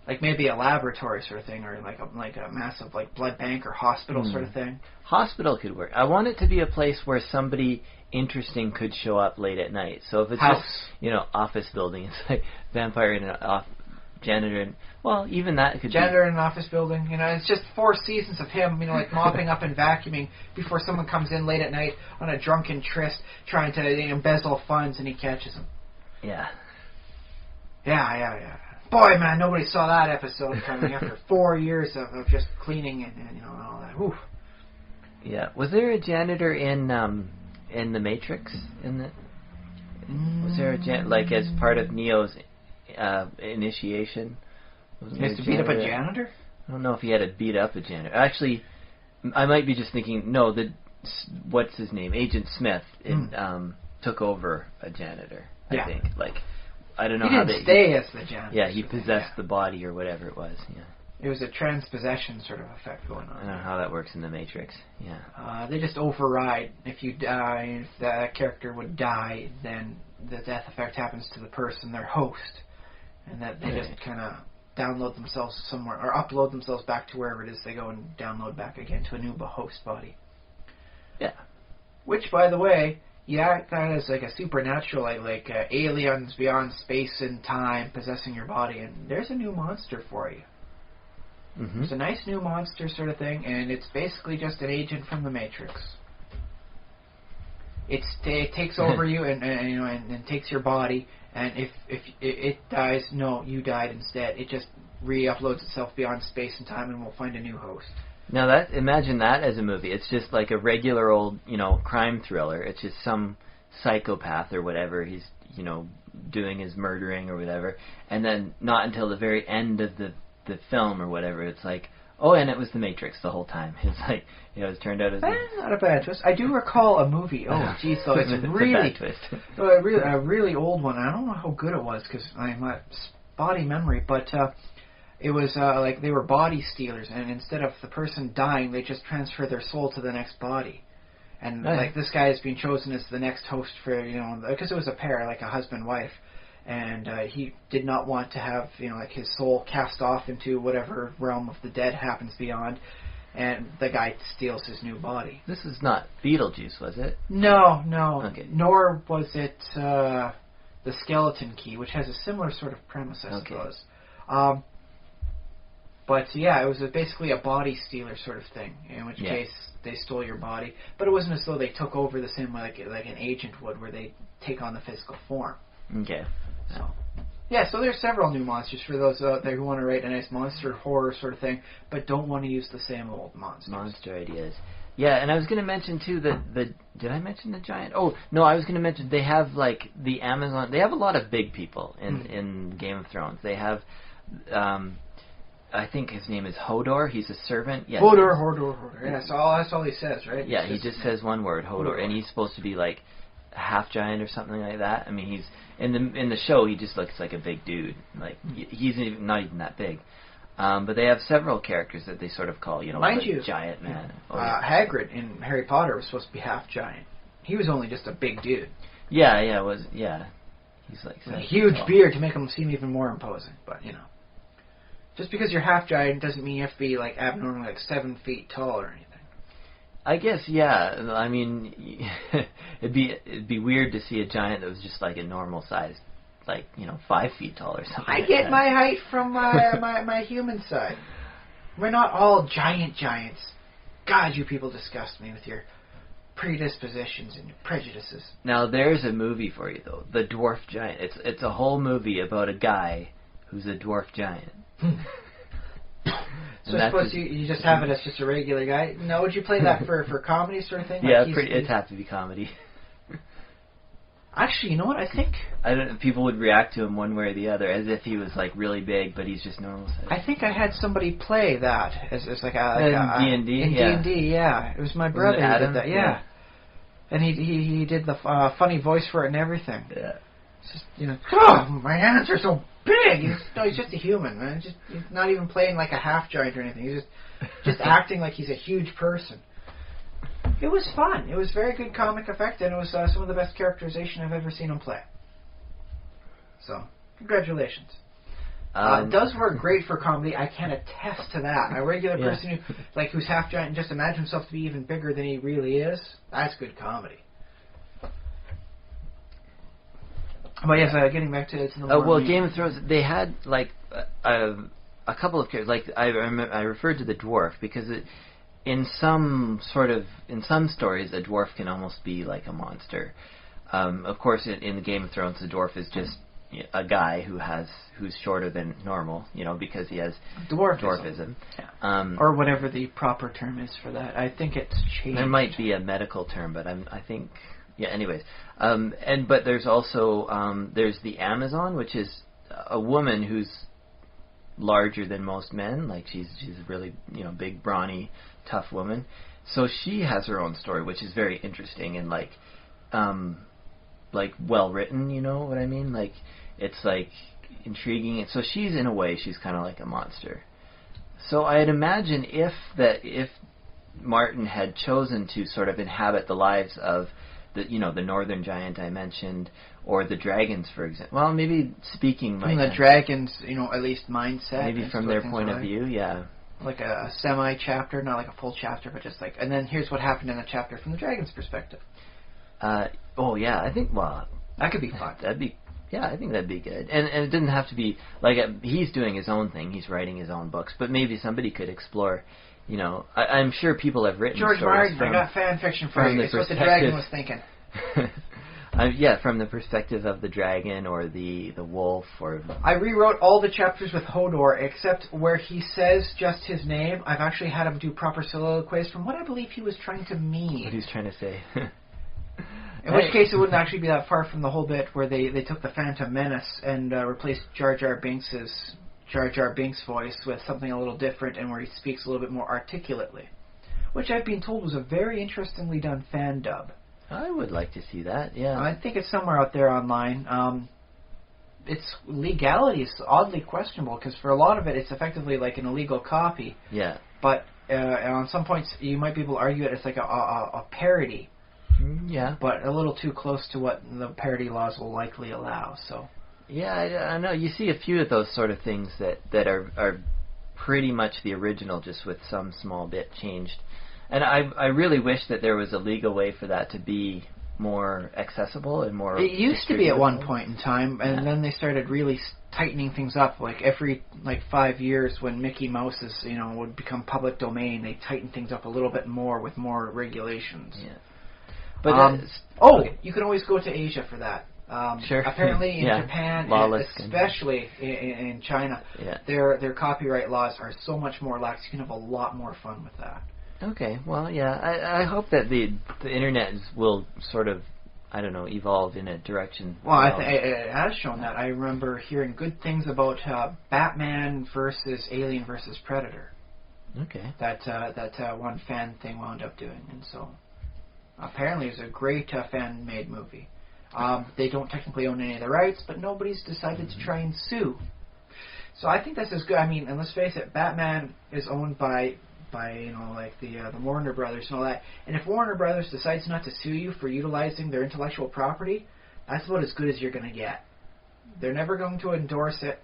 like maybe a laboratory sort of thing, or like a massive like blood bank or hospital sort of thing. Hospital could work. I want it to be a place where somebody interesting could show up late at night. So if it's just, you know, office building, it's like vampire in an janitor, and well, even that could janitor in an office building. You know, it's just 4 seasons of him, you know, like mopping up and vacuuming before someone comes in late at night on a drunken tryst trying to embezzle funds, and he catches them. Yeah. Yeah. Boy, man, nobody saw that episode coming after 4 years of just cleaning and you know, and all that. Oof. Yeah. Was there a janitor in the Matrix? Was there a like as part of Neo's initiation? He has to beat up a janitor? I don't know if he had to beat up a janitor. Actually, I might be just thinking, no, what's his name? Agent Smith took over a janitor, I think. Like, I don't know how they... He didn't stay as the janitor. Yeah, he possessed the body or whatever it was, yeah. It was a transpossession sort of effect going on. I don't know how that works in the Matrix, yeah. They just override. If you die, if that character would die, then the death effect happens to the person, their host. And that they just kind of download themselves somewhere, or upload themselves back to wherever it is they go and download back again to a new host body. Yeah. Which, by the way, that is like a supernatural, like aliens beyond space and time possessing your body, and there's a new monster for you. Mm-hmm. It's a nice new monster sort of thing, and it's basically just an agent from the Matrix. It takes over you and takes your body, and if it dies, no, you died instead. It just re-uploads itself beyond space and time, and we'll find a new host. Now imagine that as a movie. It's just like a regular old, you know, crime thriller. It's just some psychopath or whatever. He's, you know, doing his murdering or whatever, and then not until the very end of the film or whatever, it's like, oh, and it was the Matrix the whole time. It's like, you know, it turned out as not a bad twist. I do recall a movie. Oh, geez, so it's really a bad twist. a really old one. I don't know how good it was because I'm a spotty memory, but it was like they were body stealers, and instead of the person dying, they just transfer their soul to the next body. And like this guy is being chosen as the next host for, you know, because it was a pair, like a husband-wife. And he did not want to have, you know, like his soul cast off into whatever realm of the dead happens beyond. And the guy steals his new body. This is not Beetlejuice, was it? No. Okay. Nor was it The Skeleton Key, which has a similar sort of premise, I suppose. But yeah, it was basically a body stealer sort of thing. In which case they stole your body, but it wasn't as though they took over the same like an agent would, where they take on the physical form. Okay. So there's several new monsters for those out there who want to write a nice monster horror sort of thing, but don't want to use the same old monsters. Monster ideas. Yeah, and I was going to mention too that did I mention the giant? Oh no, I was going to mention they have like the Amazon. They have a lot of big people in Game of Thrones. They have, I think his name is Hodor. He's a servant. Yeah, Hodor. Yeah, that's all he says, right? Yeah, he just says one word, Hodor, and he's supposed to be like half giant or something like that. I mean, he's in the show he just looks like a big dude. Like he's not even that big. But they have several characters that they sort of call, Mind the you, giant man. Hagrid in Harry Potter was supposed to be half giant. He was only just a big dude. Yeah. He's like a huge beard to make him seem even more imposing. But just because you're half giant doesn't mean you have to be like abnormally like 7 feet tall or anything. I guess, yeah. I mean, it'd be weird to see a giant that was just like a normal size, like 5 feet tall or something. I get my height from my human side. We're not all giants. God, you people disgust me with your predispositions and your prejudices. Now there's a movie for you though, The Dwarf Giant. It's a whole movie about a guy who's a dwarf giant. So I suppose you just have it as just a regular guy. No, would you play that for comedy sort of thing? Yeah, it'd have to be comedy. Actually, you know what? I think people would react to him one way or the other, as if he was like really big, but he's just normal size. I think I had somebody play that as like D&D. In D&D, yeah. It was my brother who did that. Yeah. And he did the funny voice for it and everything. Yeah. It's just oh, my hands are so big. He's just a human, man. He's not even playing like a half giant or anything. He's just acting like he's a huge person. It was fun. It was very good comic effect, and it was some of the best characterization I've ever seen him play. So, congratulations. It does work great for comedy. I can attest to that. A regular person who's half giant and just imagine himself to be even bigger than he really is, that's good comedy. But yes, getting back to the well, Game of Thrones, they had like a couple of characters. Like I referred to the dwarf because in some stories, a dwarf can almost be like a monster. Of course, in the Game of Thrones, the dwarf is just a guy who's shorter than normal, because he has dwarfism. Yeah. Or whatever the proper term is for that. I think it's changed. There might be a medical term, but I think. Yeah. Anyways, but there's also there's the Amazon, which is a woman who's larger than most men. Like she's a really big, brawny, tough woman. So she has her own story, which is very interesting and like well written. You know what I mean? Like it's like intriguing. And so in a way she's kind of like a monster. So I'd imagine if Martin had chosen to sort of inhabit the lives of the northern giant I mentioned, or the dragons, for example. Well, maybe speaking from the dragons, at least mindset. Maybe from their point of view, yeah. Like a semi-chapter, not like a full chapter, but just like, and then here's what happened in a chapter from the dragon's perspective. Oh yeah, I think that could be fun. I think that'd be good. And it didn't have to be like he's doing his own thing. He's writing his own books, but maybe somebody could explore. I'm sure people have written George stories Martin, I got fan fiction for you. It's what the dragon was thinking. From the perspective of the dragon or the wolf. I rewrote all the chapters with Hodor except where he says just his name. I've actually had him do proper soliloquies from what I believe he was trying to mean. What he's trying to say. In which case it wouldn't actually be that far from the whole bit where they took the Phantom Menace and replaced Jar Jar Binks' voice with something a little different and where he speaks a little bit more articulately. Which I've been told was a very interestingly done fan dub. I would like to see that, yeah. I think it's somewhere out there online. Its legality is oddly questionable because for a lot of it it's effectively like an illegal copy. Yeah. But on some points you might be able to argue it as like a parody. Yeah. But a little too close to what the parody laws will likely allow, so... Yeah, I know. You see a few of those sort of things that are pretty much the original, just with some small bit changed. And I really wish that there was a legal way for that to be more accessible and more... It used to be at one point in time, and then they started really tightening things up. Like every 5 years when Mickey Mouse's, would become public domain, they tightened things up a little bit more with more regulations. Yeah. But you can always go to Asia for that. Sure. Apparently in Japan, especially in China, their copyright laws are so much more lax. You can have a lot more fun with that. Okay, well, yeah, I hope that the internet will sort of, evolve in a direction. Well, it has shown that. I remember hearing good things about Batman versus Alien versus Predator. Okay. That one fan thing wound up doing, and so. Apparently, it's a great fan-made movie. They don't technically own any of the rights, but nobody's decided to try and sue. So I think this is good. I mean, and let's face it, Batman is owned by the Warner Brothers and all that. And if Warner Brothers decides not to sue you for utilizing their intellectual property, that's about as good as you're going to get. They're never going to endorse it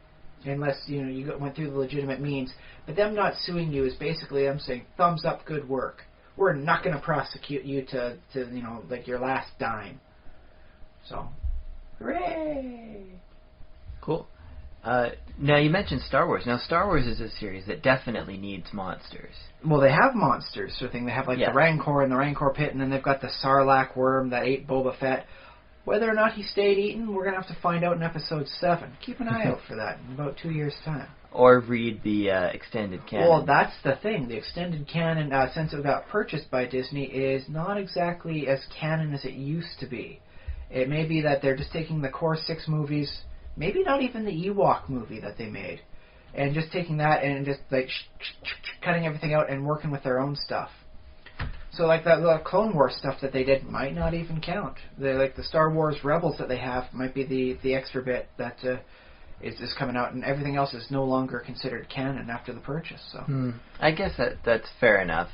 unless you went through the legitimate means. But them not suing you is basically them saying, thumbs up, good work. We're not going to prosecute you to like your last dime. So, hooray! Cool. Now, you mentioned Star Wars. Now, Star Wars is a series that definitely needs monsters. Well, they have monsters, sort of thing. They have, the Rancor and the Rancor Pit, and then they've got the Sarlacc worm that ate Boba Fett. Whether or not he stayed eaten, we're going to have to find out in Episode 7. Keep an eye out for that in about 2 years' time. Or read the extended canon. Well, that's the thing. The extended canon, since it got purchased by Disney, is not exactly as canon as it used to be. It may be that they're just taking the core 6 movies, maybe not even the Ewok movie that they made, and just taking that and just cutting everything out and working with their own stuff. So that little Clone Wars stuff that they did might not even count. The Star Wars Rebels that they have might be the extra bit that is coming out, and everything else is no longer considered canon after the purchase. So I guess that's fair enough.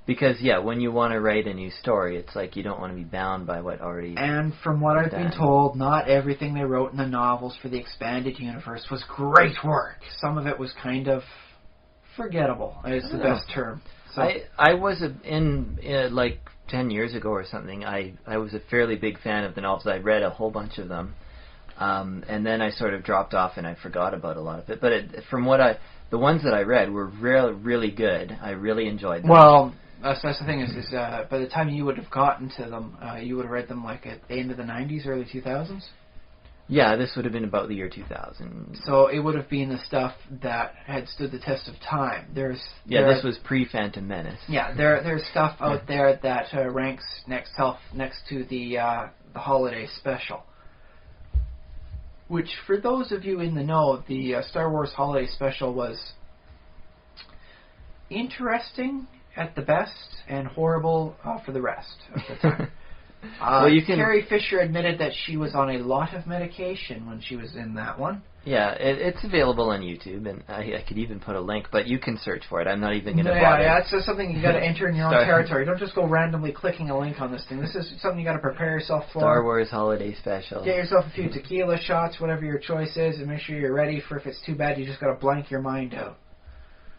Because, when you want to write a new story, it's like you don't want to be bound by what already... And from what I've been told, not everything they wrote in the novels for the expanded universe was great work. Some of it was kind of forgettable, is the best term. So I was in 10 years ago or something, I was a fairly big fan of the novels. I read a whole bunch of them. And then I sort of dropped off and I forgot about a lot of it. But the ones that I read were really, really good. I really enjoyed them. Well... that's the thing is by the time you would have gotten to them, you would have read them at the end of the 90s, early 2000s? Yeah, this would have been about the year 2000. So it would have been the stuff that had stood the test of time. This was pre-Phantom Menace. Yeah, there's stuff out there that ranks next to the holiday special. Which, for those of you in the know, the Star Wars holiday special was interesting at the best, and horrible for the rest of the time. Carrie Fisher admitted that she was on a lot of medication when she was in that one. Yeah, it's available on YouTube, and I could even put a link, but you can search for it. I'm not even going to bother. Yeah, it's just something you got to enter in your own territory. Don't just go randomly clicking a link on this thing. This is something you got to prepare yourself for. Star Wars Holiday Special. Get yourself a few tequila shots, whatever your choice is, and make sure you're ready for if it's too bad, you just got to blank your mind out.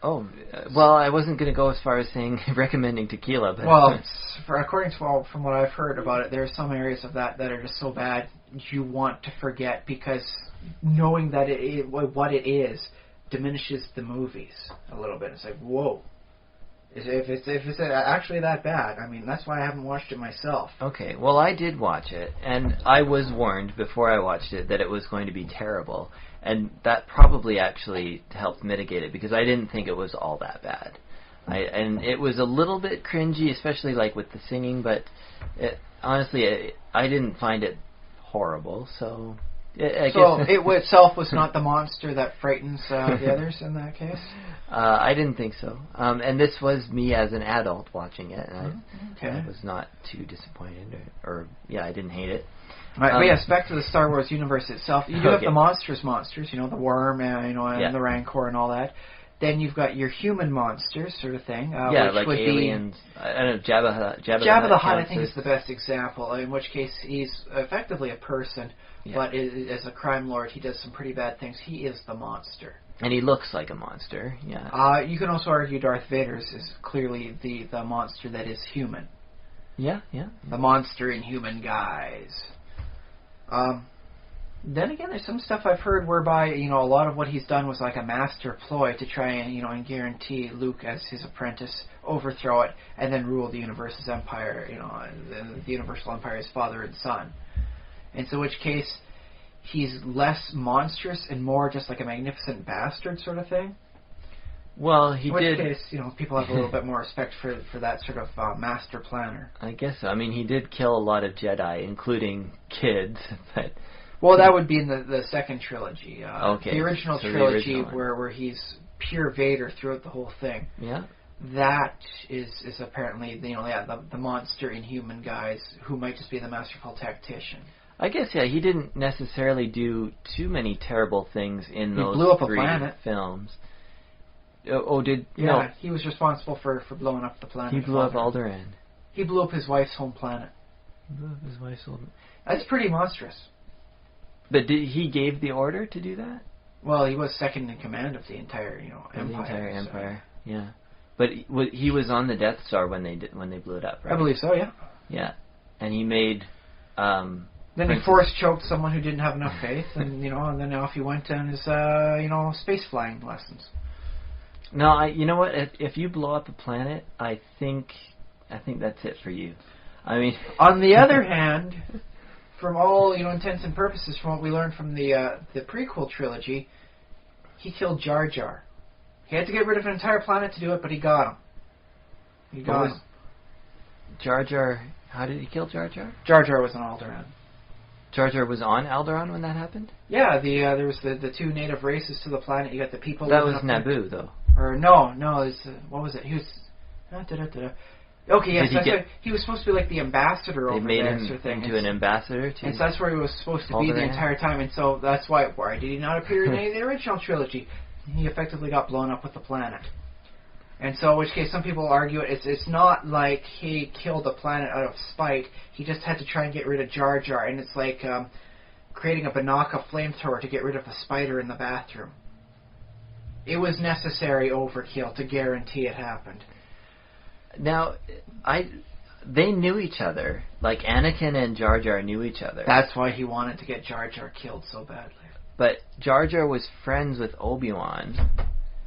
Oh, well, I wasn't going to go as far as saying recommending tequila, but... Well, according to from what I've heard about it, there are some areas of that are just so bad you want to forget, because knowing that what it is diminishes the movies a little bit. It's like, whoa. If it's actually that bad, I mean, that's why I haven't watched it myself. Okay, well, I did watch it, and I was warned before I watched it that it was going to be terrible. And that probably actually helped mitigate it, because I didn't think it was all that bad. And it was a little bit cringy, especially with the singing, but honestly, I didn't find it horrible, so... I guess it itself was not the monster that frightens the others in that case? I didn't think so. And this was me as an adult watching it, and I was not too disappointed, I didn't hate it. Right, but yes, back to the Star Wars universe itself. You do have the monsters, the worm, and the Rancor and all that. Then you've got your human monsters, sort of thing. Which like would aliens. I don't know, Jabba the Hutt, I think, is the best example. In which case, he's effectively a person, but as a crime lord, he does some pretty bad things. He is the monster. And he looks like a monster, yeah. You can also argue Darth Vader's is clearly the monster that is human. Yeah. The monster in human guise. Then again, there's some stuff I've heard whereby, a lot of what he's done was like a master ploy to try and, and guarantee Luke as his apprentice, overthrow it, and then rule the universe's empire, the Universal Empire as father and son. And so, in which case, he's less monstrous and more just like a magnificent bastard sort of thing. Well, he did... In which case, people have a little bit more respect for that sort of master planner. I guess so. I mean, he did kill a lot of Jedi, including kids, but... Well, that would be in the second trilogy. Okay. The original trilogy where he's pure Vader throughout the whole thing. Yeah. that is apparently the monster in human guise who might just be the masterful tactician. I guess, yeah, he didn't necessarily do too many terrible things in those blew up a 3 planet. films. Yeah, he was responsible for blowing up the planet. He blew up Alderaan. He blew up his wife's home planet. He blew up his wife's home. That's pretty monstrous. But he gave the order to do that? Well, he was second in command of the entire, empire. The entire empire, yeah. But he was on the Death Star when they blew it up, right? I believe so, yeah. Yeah, and he made. Then he force choked someone who didn't have enough faith, and and then off he went on his space flying lessons. No, you know what? If you blow up a planet, I think that's it for you. I mean, on the other hand, from all intents and purposes, from what we learned from the prequel trilogy, he killed Jar Jar. He had to get rid of an entire planet to do it, but he got him. He got him. Jar Jar. How did he kill Jar Jar? Jar Jar was on Alderaan. Jar Jar was on Alderaan when that happened? Yeah, there was the 2 native races to the planet. You got the people. That was Naboo, though. Or no, what was it? He was. Okay, yes, he was supposed to be like the ambassador over there. They made him into an ambassador to. And so that's where he was supposed to be the entire time, and so that's why did he not appear in any of the original trilogy? He effectively got blown up with the planet. And so, in which case, some people argue it's not like he killed the planet out of spite. He just had to try and get rid of Jar Jar, and it's like creating a Banaka flamethrower to get rid of a spider in the bathroom. It was necessary overkill to guarantee it happened. Now, they knew each other. Like, Anakin and Jar Jar knew each other. That's why he wanted to get Jar Jar killed so badly. But Jar Jar was friends with Obi-Wan.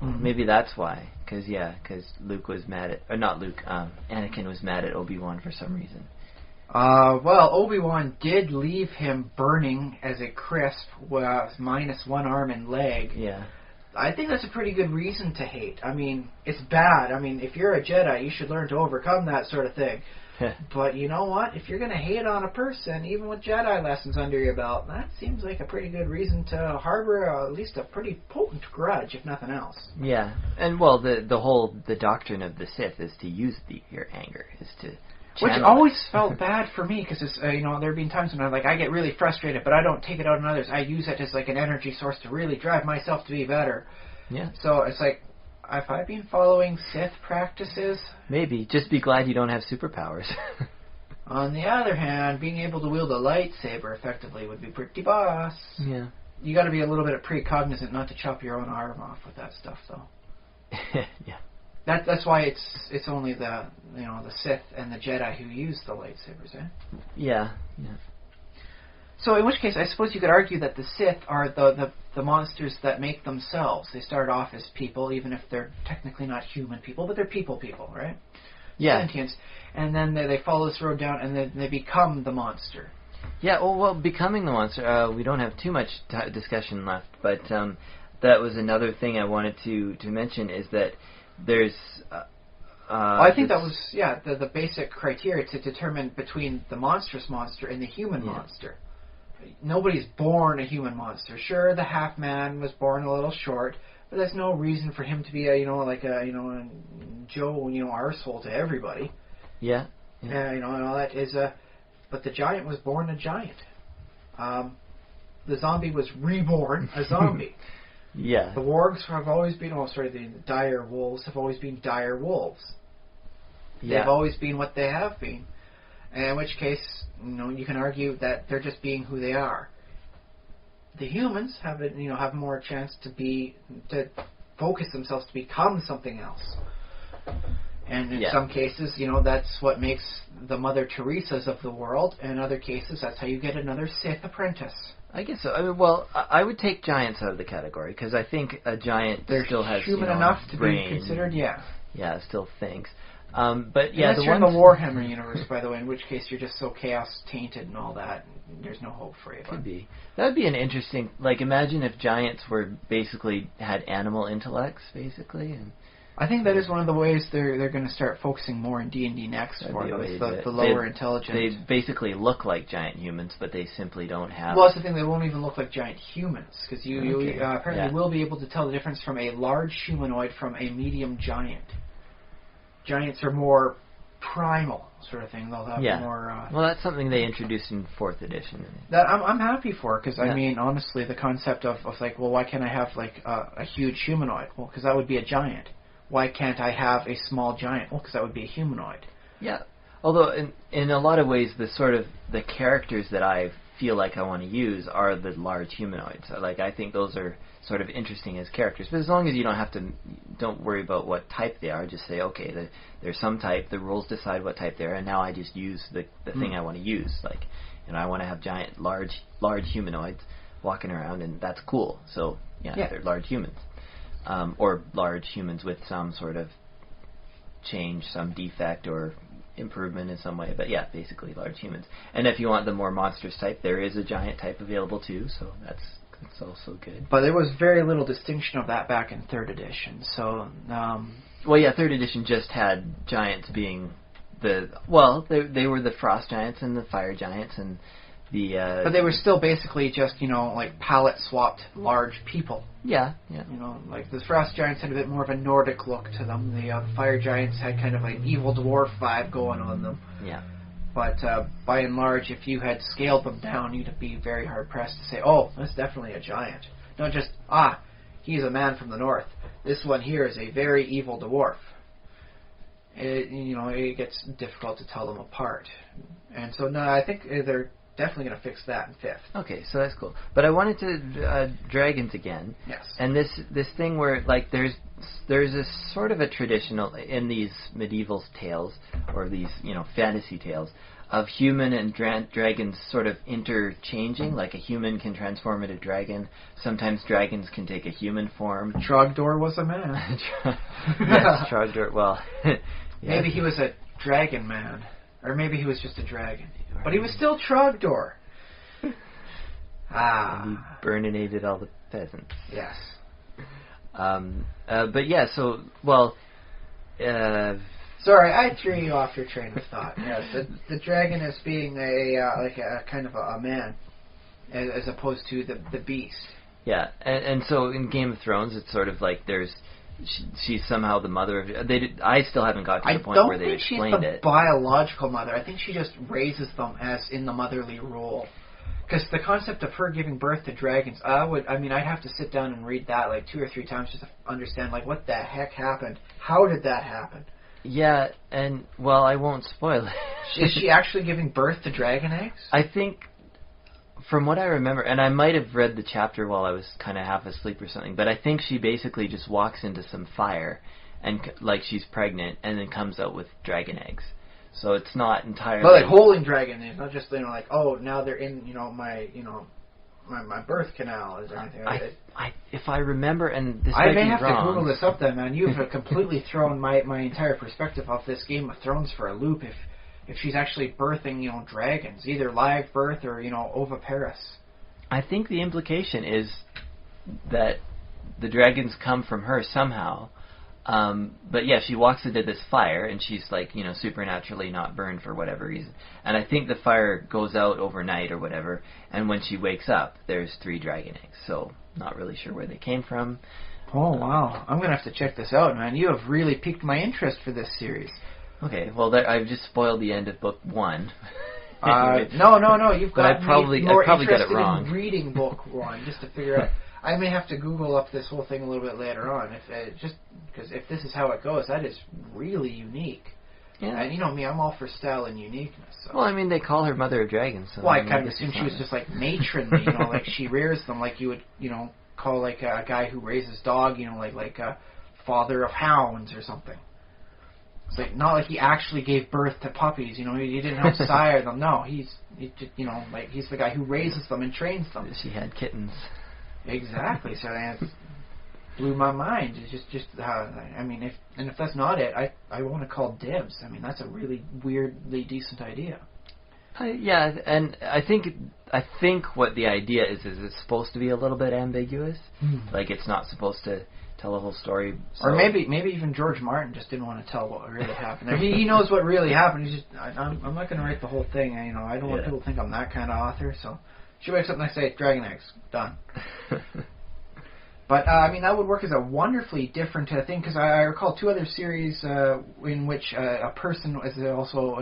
Mm-hmm. Maybe that's why. Because Luke was mad at... Or not Luke, Anakin was mad at Obi-Wan for some reason. Well, Obi-Wan did leave him burning as a crisp, minus 1 arm and leg. Yeah. I think that's a pretty good reason to hate. I mean, it's bad. I mean, if you're a Jedi, you should learn to overcome that sort of thing. But you know what? If you're going to hate on a person, even with Jedi lessons under your belt, that seems like a pretty good reason to harbor at least a pretty potent grudge, if nothing else. Yeah, and well, the doctrine of the Sith is to use your anger, is to which always felt bad for me, because there have been times when I get really frustrated, but I don't take it out on others. I use it as like an energy source to really drive myself to be better. Yeah. So it's like, have I been following Sith practices? Maybe. Just be glad you don't have superpowers. On the other hand, being able to wield a lightsaber effectively would be pretty boss. Yeah. You got to be a little bit precognizant not to chop your own arm off with that stuff, though. Yeah. That's why it's only the Sith and the Jedi who use the lightsabers, eh? Yeah. Yeah. So in which case, I suppose you could argue that the Sith are the monsters that make themselves. They start off as people, even if they're technically not human people, but they're people, right? Yeah. Sentients. And then they follow this road down, and then they become the monster. Yeah, well, becoming the monster, we don't have too much discussion left, but that was another thing I wanted to mention, is that there's... I think that was, the basic criteria to determine between the monstrous monster and the human monster. Nobody's born a human monster. Sure, the half-man was born a little short, but there's no reason for him to be a Joe, arsehole to everybody. Yeah. And all that is but the giant was born a giant. The zombie was reborn a zombie. Yeah. The wargs have always been, the dire wolves have always been dire wolves. Yeah. They've always been what they have been. In which case, you can argue that they're just being who they are. The humans have more chance to focus themselves to become something else. And in some cases, that's what makes the Mother Teresas of the world. And in other cases, that's how you get another Sith apprentice. I guess so. I mean, well, I would take giants out of the category, because I think a giant still has human enough to be considered. Yeah. Yeah, still thinks. But unless you're in the Warhammer universe, by the way, in which case you're just so chaos tainted and all that, there's no hope for you. Could be. That would be an interesting. Imagine if giants had animal intellects, basically. And I think that is one of the ways they're going to start focusing more in D&D next for the lower intelligence. They basically look like giant humans, but they simply don't have. Well, that's the thing. They won't even look like giant humans, because you apparently will be able to tell the difference from a large humanoid from a medium giant. giants are more primal sort of thing. They'll have more. Well, that's something they introduced in 4th edition. That I'm happy for, because I mean, honestly, the concept of like, well, why can't I have like a huge humanoid? Well, because that would be a giant. Why can't I have a small giant? Well, because that would be a humanoid. Yeah. Although in a lot of ways, the characters that I feel like I want to use are the large humanoids. Like, I think those are sort of interesting as characters. But as long as you don't worry about what type they are, just say, okay, there's some type, the rules decide what type they are, and now I just use the thing I want to use. Like, I want to have giant, large humanoids walking around, and that's cool. So, they're large humans. Or large humans with some sort of change, some defect, or improvement in some way. But yeah, basically large humans. And if you want the more monstrous type, there is a giant type available too, so that's also good. But there was very little distinction of that back in 3rd edition, so... Well, yeah, 3rd edition just had giants being they were the frost giants and the fire giants and the... but they were still basically just, like palette-swapped large people. Yeah. Like the frost giants had a bit more of a Nordic look to them. The fire giants had kind of like evil dwarf vibe going on them. Yeah. But by and large, if you had scaled them down, you'd be very hard-pressed to say, oh, that's definitely a giant. Not just, he's a man from the north. This one here is a very evil dwarf. It gets difficult to tell them apart. And so, no, I think they're definitely going to fix that in 5th. Okay, so that's cool. But I wanted to dragons again. Yes. And this thing where like there's a sort of a traditional in these medieval tales or these fantasy tales of human and dragons sort of interchanging. Like a human can transform into a dragon. Sometimes dragons can take a human form. Trogdor was a man. Yes, Trogdor. Well, yes. Maybe he was a dragon man. Or maybe he was just a dragon. But he was still Trogdor. And he burninated all the peasants. Yes. But yeah, so, well... Sorry, I threw you off your train of thought. Yes, the dragon as being a kind of a man, as opposed to the beast. Yeah, and so in Game of Thrones, it's sort of like she's somehow the mother of... I still haven't got to the point where they explained it. I don't think she's the biological mother. I think she just raises them as in the motherly role. Because the concept of her giving birth to dragons, I'd have to sit down and read that like 2 or 3 times just to understand, like, what the heck happened? How did that happen? Yeah, and, well, I won't spoil it. Is she actually giving birth to dragon eggs? I think, from what I remember, and I might have read the chapter while I was kind of half asleep or something, but I think she basically just walks into some fire, and like she's pregnant, and then comes out with dragon eggs. So it's not entirely... But like holding dragon eggs, not just like, oh, now they're in my birth canal. Is there anything like that? If I remember, and this I may be have wrong. to Google this up then, man. You've completely thrown my entire perspective of this Game of Thrones for a loop. If she's actually birthing, dragons, either live birth or, oviparous. I think the implication is that the dragons come from her somehow. But yeah, she walks into this fire and she's like, supernaturally not burned for whatever reason. And I think the fire goes out overnight or whatever. And when she wakes up, there's 3 dragon eggs. So not really sure where they came from. Oh, wow. I'm going to have to check this out, man. You have really piqued my interest for this series. Okay, well, I've just spoiled the end of book 1. No. You've got I probably got it wrong. In reading book 1 just to figure out. I may have to Google up this whole thing a little bit later on, because if this is how it goes, that is really unique. Yeah. And you know me, I'm all for style and uniqueness. So. Well, I mean, they call her Mother of Dragons. So well, I kind of assumed she was just like matronly, like she rears them, like you would, call like a guy who raises dog, like a father of hounds or something. It's like not like he actually gave birth to puppies, he didn't help sire them. No, he's the guy who raises them and trains them. She had kittens. Exactly. So that blew my mind. It's just if that's not it, I want to call dibs. I mean, that's a really weirdly decent idea. Yeah, and I think what the idea is it's supposed to be a little bit ambiguous. Like it's not supposed to tell a whole story. So. Or maybe even George Martin just didn't want to tell what really happened. He knows what really happened. He's just I'm not going to write the whole thing. I don't want people to think I'm that kind of author. So she wakes up next day, dragon eggs, done. But that would work as a wonderfully different thing, because I recall 2 other series in which a person is also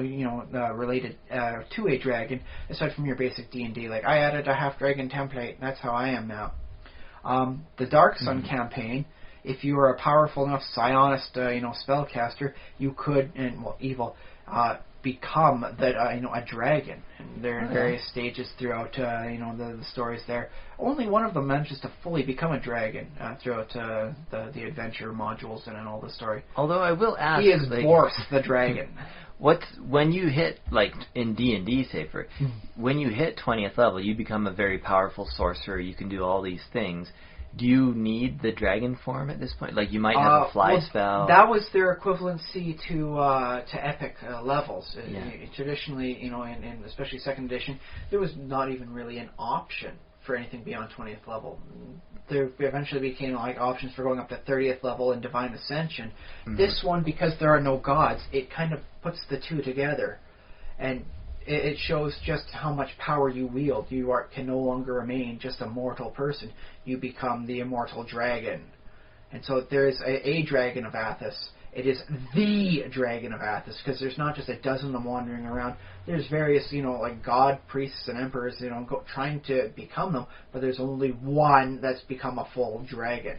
related to a dragon, aside from your basic D&D. Like, I added a half dragon template. And that's how I am now. The Dark Sun campaign. If you are a powerful enough psionist, spellcaster, you could, evil, become a dragon. And they're in various stages throughout, the stories there. Only one of them manages to fully become a dragon throughout the adventure modules and in all the story. Although I will ask, he is Boris the dragon. When you hit, like in D&D, say when you hit 20th level, you become a very powerful sorcerer. You can do all these things. Do you need the dragon form at this point? Like, you might have a fly spell. That was their equivalency to epic levels. Traditionally, in especially 2nd edition, there was not even really an option for anything beyond 20th level. There eventually became options for going up to 30th level in Divine Ascension. Mm-hmm. This one, because there are no gods, it kind of puts the 2 together, and it shows just how much power you wield. You can no longer remain just a mortal person. You become the immortal dragon. And so there's a dragon of Athos. It is the dragon of Athos, because there's not just a dozen of them wandering around. There's various, god priests and emperors, trying to become them, but there's only one that's become a full dragon.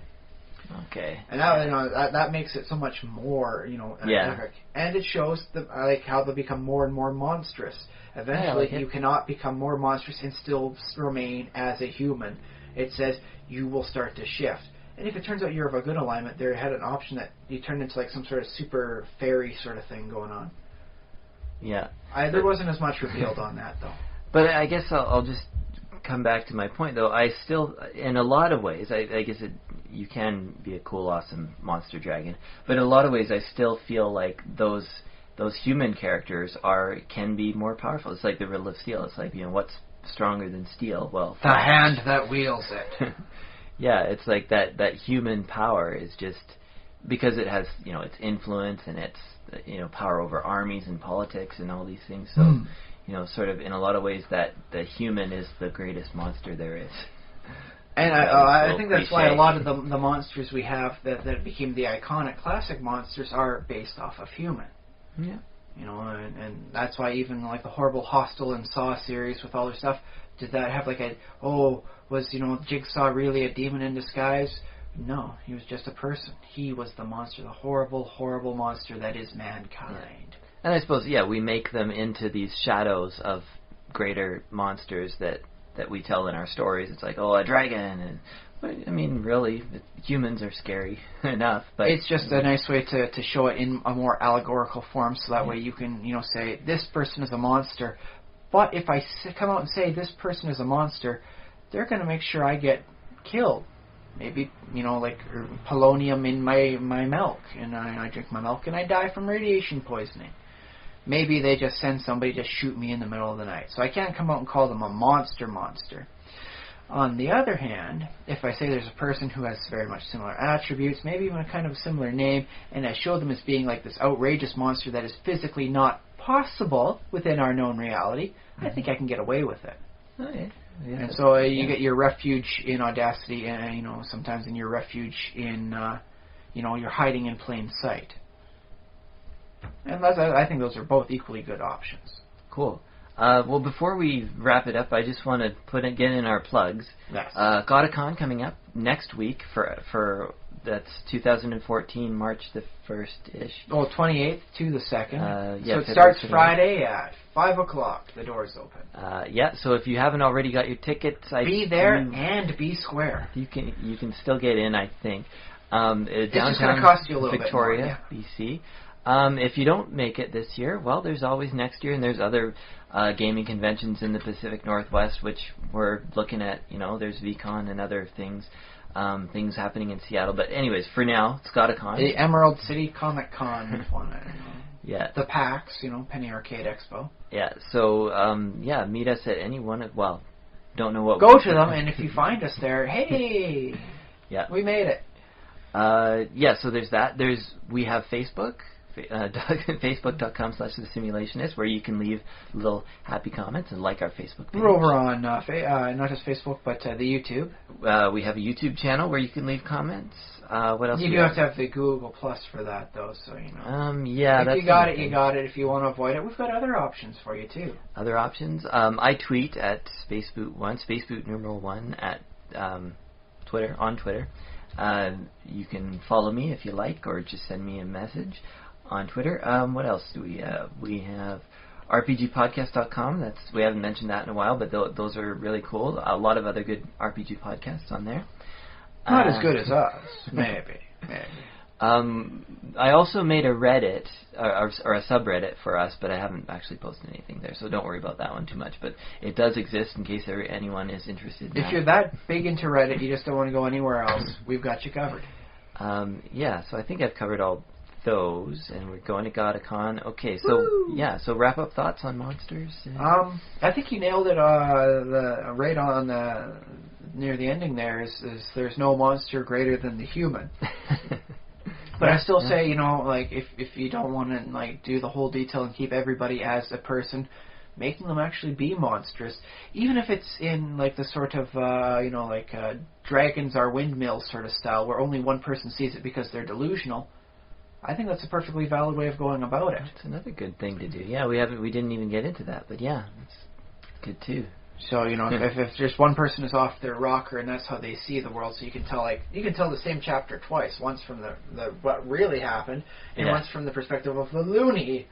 Okay. And that makes it so much more, epic. And it shows how they become more and more monstrous. Eventually, you cannot become more monstrous and still remain as a human. It says you will start to shift. And if it turns out you're of a good alignment, they had an option that you turn into some sort of super fairy sort of thing going on. Yeah. There wasn't as much revealed on that, though. But I guess I'll just come back to my point, though. I still, in a lot of ways, I guess you can be a cool, awesome monster dragon. But in a lot of ways, I still feel like those human characters can be more powerful. It's like the Riddle of Steel. It's like, what's stronger than steel? Well, the hand that wields it. Yeah, it's like that human power is just because it has, its influence and its, power over armies and politics and all these things. So, sort of in a lot of ways that the human is the greatest monster there is. And I think that's why a lot of the monsters we have that became the iconic classic monsters are based off of human. Yeah. And that's why even the horrible Hostel and Saw series with all their stuff, did that have was Jigsaw really a demon in disguise? No, he was just a person. He was the monster, the horrible, horrible monster that is mankind. Yeah. And I suppose, we make them into these shadows of greater monsters that we tell in our stories. It's like, a dragon. And really, humans are scary enough. But it's just a nice way to show it in a more allegorical form, so that way you can, say, this person is a monster. But if I come out and say this person is a monster, they're going to make sure I get killed. Maybe, polonium in my milk, and I drink my milk and I die from radiation poisoning. Maybe they just send somebody to shoot me in the middle of the night. So I can't come out and call them a monster. On the other hand, if I say there's a person who has very much similar attributes, maybe even a kind of similar name, and I show them as being like this outrageous monster that is physically not possible within our known reality, I think I can get away with it. Oh, yeah. Yeah, and so you get your refuge in Audacity, and sometimes in your refuge in, you're hiding in plain sight. And I think those are both equally good options. Cool. Well, before we wrap it up, I just want to get in our plugs. Yes. GotaCon coming up next week for that's 2014, March the 1st-ish. 28th to the 2nd. Yeah, so it starts Friday at 5 o'clock. The doors open. So if you haven't already got your tickets, be there and be square. You can still get in, I think. It's downtown just going to cost you a little Victoria, bit more, BC. If you don't make it this year, well, there's always next year, and there's other gaming conventions in the Pacific Northwest, which we're looking at. There's VCon and other things happening in Seattle. But anyways, for now, it's GotaCon. The Emerald City Comic Con one. Yeah. The PAX, Penny Arcade Expo. Yeah. So meet us at any one of don't know what. Go to them, and if you find us there, hey, yeah, we made it. So there's that. We have Facebook. Facebook.com/thesimulationist, where you can leave little happy comments and like our Facebook page. We're over on not just Facebook, but the YouTube. We have a YouTube channel where you can leave comments. What else? You do have to have the Google Plus for that, though, so you know. Yeah, that's you got it. You got it. If you want to avoid it, we've got other options for you too. Other options? I tweet at Spaceboot1, Spaceboot1 at Twitter, on Twitter. You can follow me if you like, or just send me a message on Twitter. What else do we have? We have RPGpodcast.com. We haven't mentioned that in a while, but those are really cool. A lot of other good RPG podcasts on there. Not as good as us, maybe. I also made a Reddit or a subreddit for us, but I haven't actually posted anything there, so don't worry about that one too much. But it does exist in case anyone is interested. If you're that big into Reddit, you just don't want to go anywhere else, we've got you covered. Yeah, so I think I've covered all those, and we're going to GotaCon. Okay, so Woo! Yeah, so wrap up thoughts on monsters. I think you nailed it. Right on near the ending. There is there's no monster greater than the human. But I still say, you know, like if you don't want to like do the whole detail and keep everybody as a person, making them actually be monstrous, even if it's in like the sort of dragons are windmills sort of style, where only one person sees it because they're delusional. I think that's a perfectly valid way of going about it. It's another good thing to do. Yeah, we didn't even get into that, but yeah, it's good too. So, you know, if just one person is off their rocker and that's how they see the world, so you can tell the same chapter twice, once from the what really happened, and once from the perspective of the loony,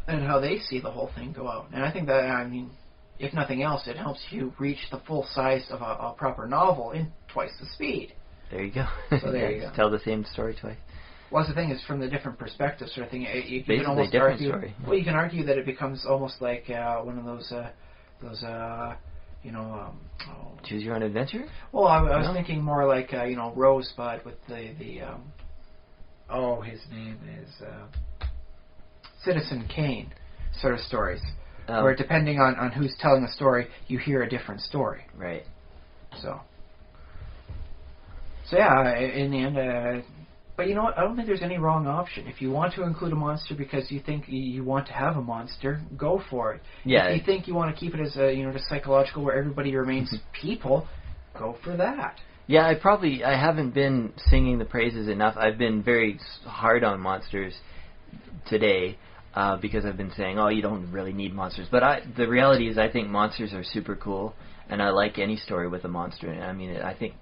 and how they see the whole thing go out. And I think that, I mean, if nothing else, it helps you reach the full size of a proper novel in twice the speed. There you go. So there you go. Tell the same story twice. Well, the thing is, from the different perspectives sort of thing, you can almost different argue. Story. Well, you can argue that it becomes almost like one of those Choose Your Own Adventure? Well, I was thinking more like, Rosebud with his name is Citizen Kane sort of stories, where depending on who's telling the story, you hear a different story. Right. So yeah, in the end, but you know what? I don't think there's any wrong option. If you want to include a monster because you think you want to have a monster, go for it. Yeah. If you think you want to keep it as just psychological, where everybody remains people, go for that. Yeah, I haven't been singing the praises enough. I've been very hard on monsters today because I've been saying, you don't really need monsters. But the reality is, I think monsters are super cool, and I like any story with a monster in it. I mean, I think.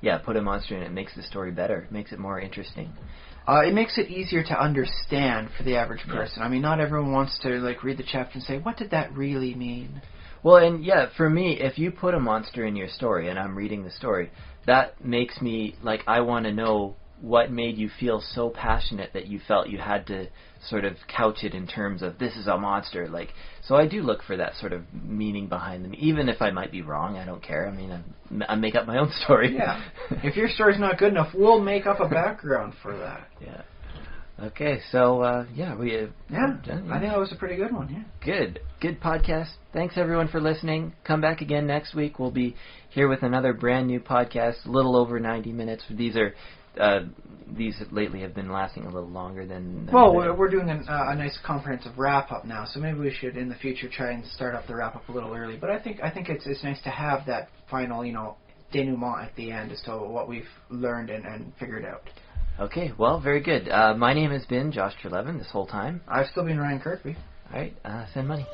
Yeah, put a monster in it makes the story better. It makes it more interesting. It makes it easier to understand for the average person. Yeah. I mean, not everyone wants to read the chapter and say, what did that really mean? Well, and yeah, for me, if you put a monster in your story and I'm reading the story, that makes me, I want to know what made you feel so passionate that you felt you had to sort of couch it in terms of, this is a monster. So I do look for that sort of meaning behind them. Even if I might be wrong, I don't care. I mean, I make up my own story. Yeah. If your story's not good enough, we'll make up a background for that. Yeah. Okay, so, I think that was a pretty good one, yeah. Good podcast. Thanks, everyone, for listening. Come back again next week. We'll be here with another brand new podcast, a little over 90 minutes. These lately have been lasting a little longer than... Well, we're doing a nice comprehensive wrap-up now, so maybe we should, in the future, try and start up the wrap-up a little early. But I think it's nice to have that final, denouement at the end as to what we've learned and figured out. Okay, well, very good. My name has been Josh Trelevin this whole time. I've still been Ryan Kirkby. All right, send money.